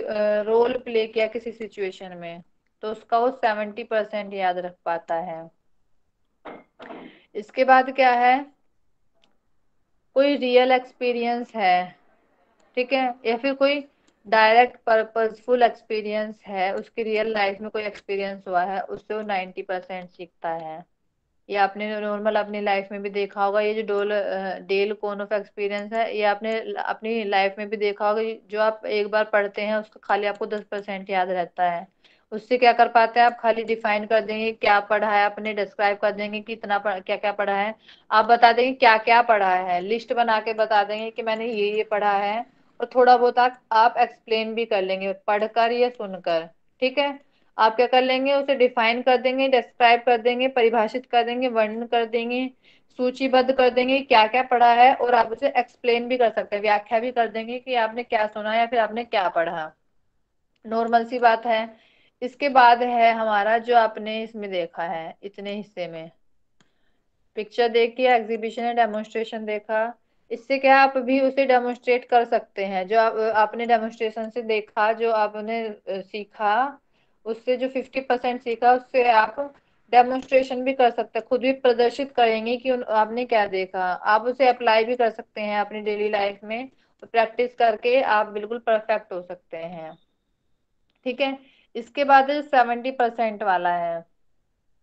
B: रोल प्ले किया किसी सिचुएशन में, तो उसका वो 70% याद रख पाता है। इसके बाद क्या है, कोई रियल एक्सपीरियंस है, ठीक है, या फिर कोई डायरेक्ट पर्पसफुल एक्सपीरियंस है, उसकी रियल लाइफ में कोई एक्सपीरियंस हुआ है, उससे वो 90% सीखता है। ये आपने नॉर्मल अपनी लाइफ में भी देखा होगा, ये जो डेल कोन ऑफ एक्सपीरियंस है, ये आपने अपनी लाइफ में भी देखा होगा, जो आप एक बार पढ़ते हैं उसका खाली आपको 10% याद रहता है। उससे क्या कर पाते हैं आप, खाली डिफाइन कर देंगे क्या पढ़ा है, अपने डिस्क्राइब कर देंगे कि क्या क्या पढ़ा है, आप बता देंगे क्या क्या पढ़ा है, लिस्ट बना के बता देंगे कि मैंने ये पढ़ा है, और थोड़ा बहुत आप एक्सप्लेन भी कर लेंगे पढ़कर या सुनकर। ठीक है, आप क्या कर लेंगे, उसे डिफाइन कर देंगे, डिस्क्राइब कर देंगे, परिभाषित कर देंगे, वर्णन कर देंगे, सूचीबद्ध कर देंगे क्या क्या पढ़ा है, और आप उसे एक्सप्लेन भी कर सकते हैं, व्याख्या भी कर देंगे कि आपने क्या सुना या फिर आपने क्या पढ़ा। नॉर्मल सी बात है। इसके बाद है हमारा जो आपने इसमें देखा है, इतने हिस्से में पिक्चर देखी, एग्जीबिशन या डेमोन्स्ट्रेशन देखा, इससे क्या आप भी उसे डेमोन्स्ट्रेट कर सकते हैं, जो आपने डेमोन्स्ट्रेशन से देखा, जो आपने सीखा, उससे जो 50% सीखा, उससे आप डेमोन्स्ट्रेशन भी कर सकते हैं, खुद भी प्रदर्शित करेंगे कि आपने क्या देखा, आप उसे अप्लाई भी कर सकते हैं अपनी डेली लाइफ में, तो प्रैक्टिस करके आप बिल्कुल परफेक्ट हो सकते हैं। ठीक है, इसके बाद 70% वाला है,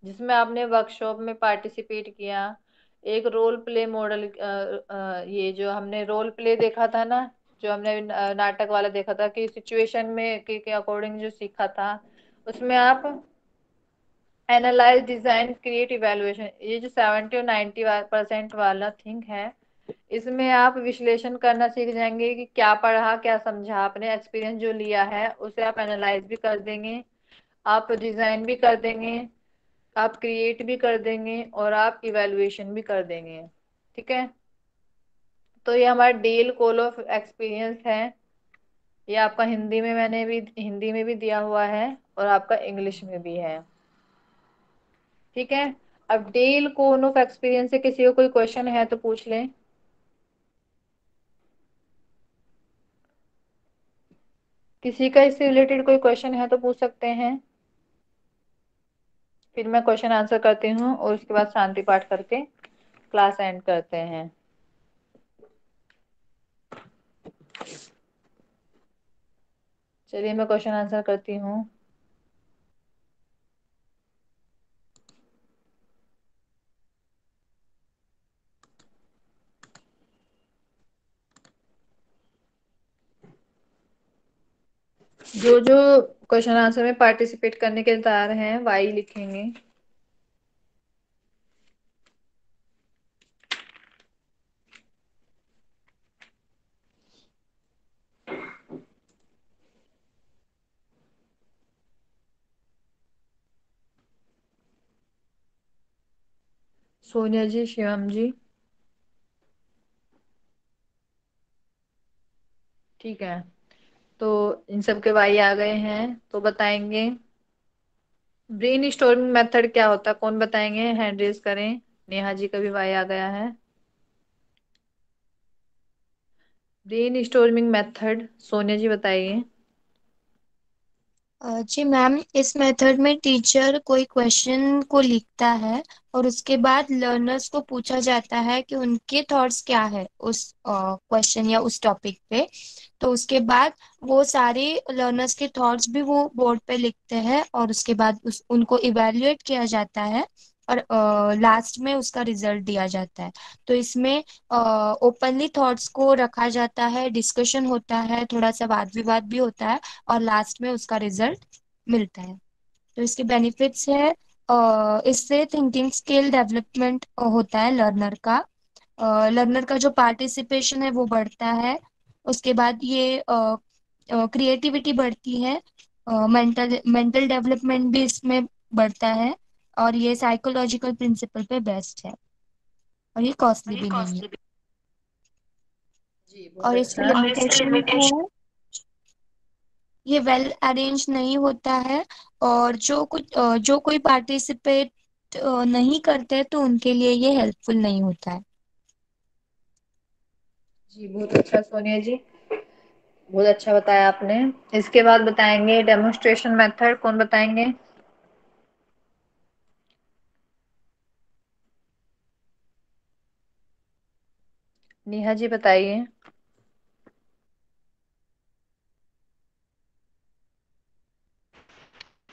B: जिसमें आपने वर्कशॉप में पार्टिसिपेट किया, एक रोल प्ले मॉडल, ये जो हमने रोल प्ले देखा था ना, जो हमने नाटक वाला देखा था कि सिचुएशन में के अकॉर्डिंग जो सीखा था, उसमें आप एनालाइज, डिजाइन, क्रिएट, इवेलुएशन, ये जो 70 और 90% वाला थिंक है, इसमें आप विश्लेषण करना सीख जाएंगे कि क्या पढ़ा, क्या समझा, आपने एक्सपीरियंस जो लिया है उसे आप एनालाइज भी कर देंगे, आप डिजाइन भी कर देंगे, आप क्रिएट भी कर देंगे, और आप इवेलुएशन भी कर देंगे। ठीक है, तो ये हमारा डेल कोल ऑफ एक्सपीरियंस है। ये आपका हिंदी में भी दिया हुआ है, और आपका इंग्लिश में भी है। ठीक है, अब डेल कोन ऑफ एक्सपीरियंस से किसी को कोई क्वेश्चन है तो पूछ लें। किसी का इससे रिलेटेड कोई क्वेश्चन है तो पूछ सकते हैं, फिर मैं क्वेश्चन आंसर करती हूँ और उसके बाद शांति पाठ करके क्लास एंड करते हैं। चलिए मैं क्वेश्चन आंसर करती हूँ। जो जो क्वेश्चन आंसर में पार्टिसिपेट करने के लिए तैयार हैं वाई लिखेंगे। सोनिया जी, शिवम जी, ठीक है। तो इन सब के वाई आ गए हैं तो बताएंगे ब्रेन स्टॉर्मिंग मेथड क्या होता है, कौन बताएंगे? हैंड रेज करें। नेहा जी का भी वाई आ गया है। ब्रेन स्टॉर्मिंग मेथड सोनिया जी बताइए।
D: जी मैम, इस मेथड में टीचर कोई क्वेश्चन को लिखता है और उसके बाद लर्नर्स को पूछा जाता है कि उनके थॉट्स क्या है उस क्वेश्चन या उस टॉपिक पे। तो उसके बाद वो सारे लर्नर्स के थॉट्स भी वो बोर्ड पे लिखते हैं और उसके बाद उनको इवेल्युएट किया जाता है और लास्ट में उसका रिजल्ट दिया जाता है। तो इसमें ओपनली थॉट्स को रखा जाता है, डिस्कशन होता है, थोड़ा सा वाद विवाद भी होता है और लास्ट में उसका रिजल्ट मिलता है। तो इसके बेनिफिट्स है, इससे थिंकिंग स्किल डेवलपमेंट होता है लर्नर का। लर्नर का जो पार्टिसिपेशन है वो बढ़ता है। उसके बाद ये क्रिएटिविटी बढ़ती है, मेंटल मेंटल डेवलपमेंट भी इसमें बढ़ता है और ये साइकोलॉजिकल प्रिंसिपल पे बेस्ड है और ये कॉस्टली भी नहीं है।
B: जी बहुत
D: और इसके
B: अच्छा।
D: लिमिटेशन है, ये वेल अरेंज नहीं होता है और जो कोई पार्टिसिपेट नहीं करते तो उनके लिए ये हेल्पफुल नहीं होता है।
B: जी बहुत अच्छा सोनिया जी, बहुत अच्छा बताया आपने। इसके बाद बताएंगे डेमोन्स्ट्रेशन मेथड, कौन बताएंगे? नेहा जी बताइए।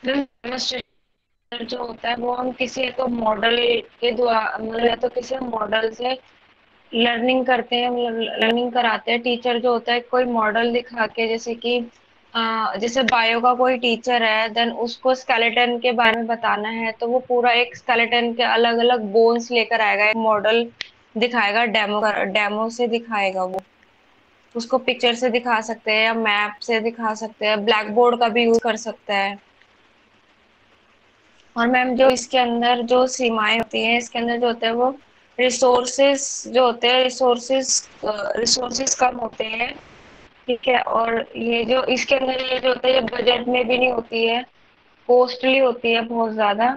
C: डेमोन्स्ट्रेशन जो होता है वो हम किसी एक मॉडल के द्वारा, मतलब या तो किसी मॉडल से लर्निंग करते हैं, मतलब लर्निंग कराते हैं। टीचर जो होता है कोई मॉडल दिखा के, जैसे कि जैसे बायो का कोई टीचर है, देन उसको स्केलेटन के बारे में बताना है तो वो पूरा एक स्केलेटन के अलग अलग बोन्स लेकर आएगा, एक मॉडल दिखाएगा, डेमो से दिखाएगा। वो उसको पिक्चर से दिखा सकते हैं या मैप से दिखा सकते हैं, ब्लैक बोर्ड का भी यूज कर सकता है। और मैम जो इसके अंदर जो सीमाएं होती हैं, इसके अंदर जो होता है वो रिसोर्सेस जो होते हैं, रिसोर्सेस कम होते हैं, ठीक है। और ये जो इसके अंदर ये जो होता है ये बजट में भी नहीं होती है, कॉस्टली होती है बहुत ज्यादा।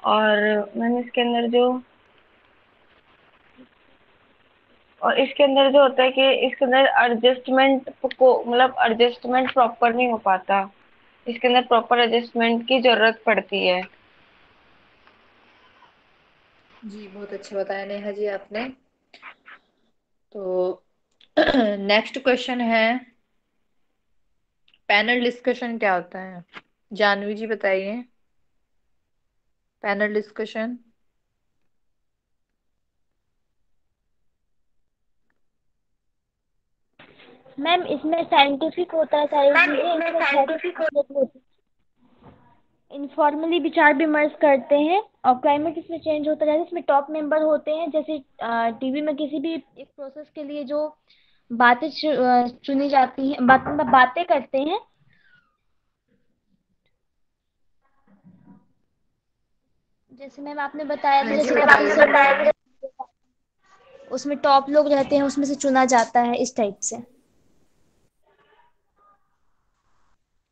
C: और मैम इसके अंदर जो और इसके अंदर जो होता है कि इसके अंदर एडजस्टमेंट को, मतलब एडजस्टमेंट प्रॉपर नहीं हो पाता, इसके अंदर प्रॉपर एडजस्टमेंट की जरूरत पड़ती है।
B: जी बहुत अच्छा बताया नेहा जी आपने। तो नेक्स्ट क्वेश्चन है पैनल डिस्कशन क्या होता है? जानवी जी बताइए। Panel discussion.
I: मैम इसमें साइंटिफिक होता है सारी चीजें, इसमें होती इनफॉर्मली विचार विमर्श करते हैं और क्लाइमेट इसमें चेंज होता रहता है। इसमें टॉप मेंबर होते हैं, जैसे टीवी में किसी भी एक प्रोसेस के लिए जो बातें चुनी जाती हैं, बातें करते हैं। जैसे मैम आपने बताया था,
B: हाँ जी
I: जैसे
B: बताइए।
I: उसमें टॉप लोग रहते हैं, उसमें से चुना जाता है, इस टाइप से।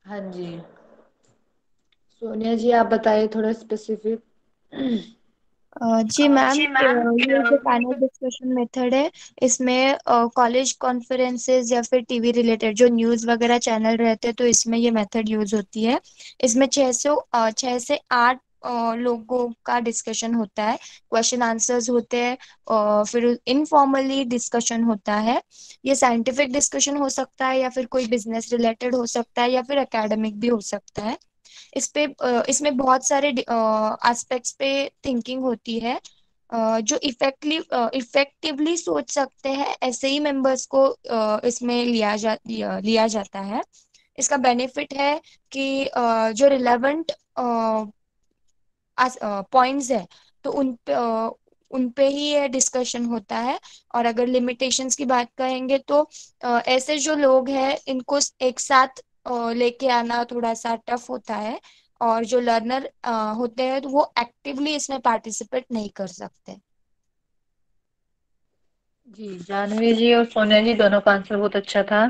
B: हाँ जी सोनिया जी आप बताइए थोड़ा स्पेसिफिक।
D: जी मैम, ये जो पैनल डिस्कशन मेथड है, इसमें कॉलेज कॉन्फ्रेंसेस या फिर टीवी रिलेटेड जो न्यूज़ वगैरह चैनल रहते हैं तो इसमें ये मेथड यूज होती है। इसमें 6 से 8 लोगों का डिस्कशन होता है, क्वेश्चन आंसर्स होते हैं, फिर इनफॉर्मली डिस्कशन होता है। ये साइंटिफिक डिस्कशन हो सकता है या फिर कोई बिजनेस रिलेटेड हो सकता है या फिर एकेडमिक भी हो सकता है। इसमें बहुत सारे एस्पेक्ट्स पे थिंकिंग होती है। जो इफेक्टिवली सोच सकते हैं ऐसे ही मेंबर्स को इसमें लिया जाता है। इसका बेनिफिट है कि जो रिलेवेंट पॉइंट्स है तो उन पे ही ये डिस्कशन होता है। और अगर लिमिटेशंस की बात करेंगे तो ऐसे जो लोग हैं इनको एक साथ लेके आना थोड़ा सा टफ होता है। और जो लर्नर होते हैं तो वो एक्टिवली इसमें पार्टिसिपेट नहीं कर सकते।
B: जी, जानवी जी और सोनिया जी दोनों का आंसर बहुत अच्छा था।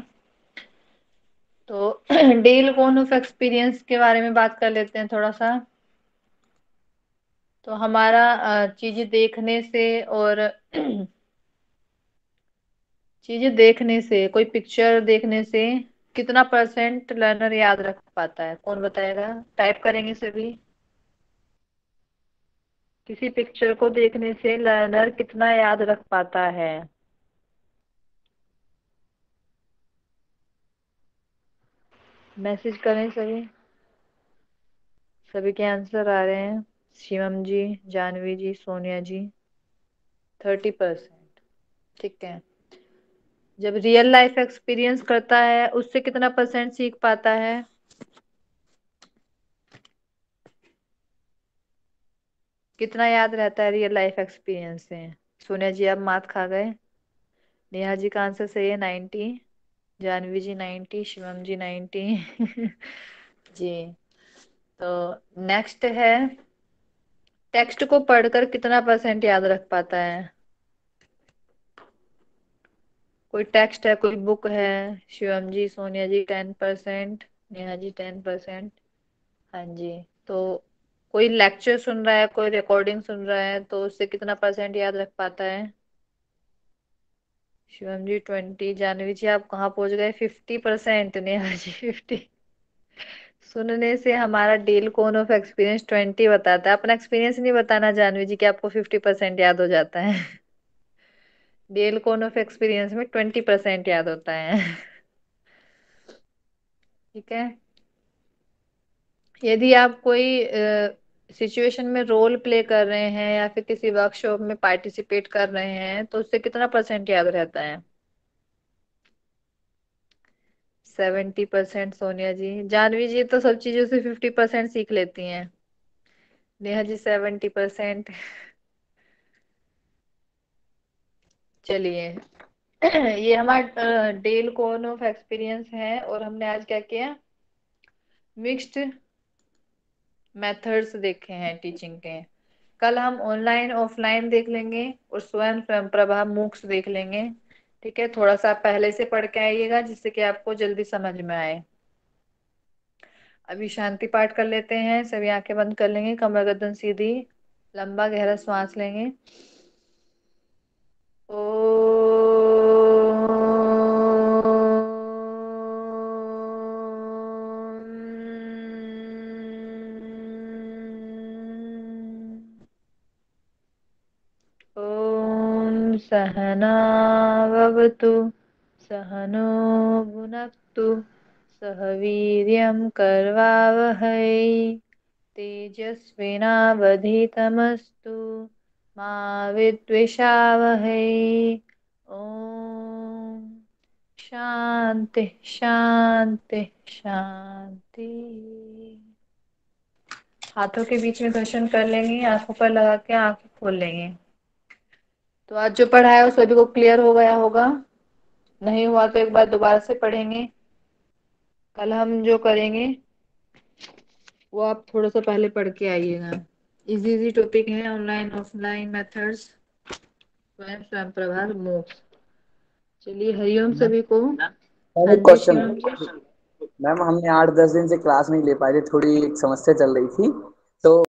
B: तो डेल कौन ऑफ एक्सपीरियंस के बारे में बात कर लेते हैं थोड़ा सा। तो हमारा चीजें देखने से और चीजें देखने से, कोई पिक्चर देखने से कितना परसेंट लर्नर याद रख पाता है, कौन बताएगा? टाइप करेंगे सभी। किसी पिक्चर को देखने से लर्नर कितना याद रख पाता है? मैसेज करें सभी। सभी के आंसर आ रहे हैं। शिवम जी, जानवी जी, सोनिया जी। 30%। ठीक है। जब रियल लाइफ एक्सपीरियंस करता है उससे कितना परसेंट सीख पाता है? कितना याद रहता है रियल लाइफ एक्सपीरियंस से? सोनिया जी आप मात खा गए। नेहा जी का आंसर सही है 90। जानवी जी 90, शिवम जी 90। जी। तो नेक्स्ट है, टेक्स्ट को पढ़कर कितना परसेंट याद रख पाता है? कोई टेक्स्ट है, कोई बुक है। शिवम जी, सोनिया जी 10%, नेहा जी 10%। हाँ जी। तो कोई लेक्चर सुन रहा है, कोई रिकॉर्डिंग सुन रहा है तो उससे कितना परसेंट याद रख पाता है? शिवम जी 20, जानवी जी आप कहाँ पहुंच गए? 50%, नेहा जी 50। सुनने से हमारा डील कौन ऑफ एक्सपीरियंस 20 बताता है। अपना एक्सपीरियंस नहीं बताना जानवी जी कि आपको 50% याद हो जाता है। डेल कौन ऑफ एक्सपीरियंस में 20% याद होता है। ठीक है। यदि आप कोई सिचुएशन में रोल प्ले कर रहे हैं या फिर किसी वर्कशॉप में पार्टिसिपेट कर रहे हैं तो उससे कितना परसेंट याद रहता है? 70%, सोनिया जी। जानवी जी तो सब चीजों से 50% सीख लेती हैं। नेहा जी 70%। चलिए। ये हमारा डेल कौन ऑफ एक्सपीरियंस है और हमने आज क्या किया? मिक्स्ड मेथड्स देखे हैं टीचिंग के। कल हम ऑनलाइन ऑफलाइन देख लेंगे और स्वयं स्वयं प्रभा मूक्स देख लेंगे। ठीक है, थोड़ा सा आप पहले से पढ़ के आइएगा जिससे कि आपको जल्दी समझ में आए। अभी शांति पाठ कर लेते हैं, सभी आंखें बंद कर लेंगे, कमर गर्दन सीधी, लंबा गहरा श्वास लेंगे। ओ ॐ सहनाववतु सहनो भुनक्तु सह वीर्यं करवावहै तेजस्विनावधीतमस्तु मा विद्विषावहै। ॐ शांति शांति शांति। हाथों के बीच में घर्षण कर लेंगे, आंखों पर लगा के आंखें खोल लेंगे। तो आज जो पढ़ा है वो सभी को क्लियर हो गया होगा। नहीं हुआ तो एक बार दोबारा से पढ़ेंगे। कल हम जो करेंगे वो आप थोड़ा सा पहले पढ़ के आइएगा। इजी इजी टॉपिक है, ऑनलाइन ऑफलाइन मेथड्स, स्वयं स्वयं प्रभा मोक्ष। चलिए, हरिओम सभी को।
H: मैम
B: हाँ
H: एक
B: जी
H: क्वेश्चन।
B: शिवम जी।
H: मैम हमने 8-10 दिन से क्लास नहीं ले पाए थे, थोड़ी एक समस्या चल रही थी। तो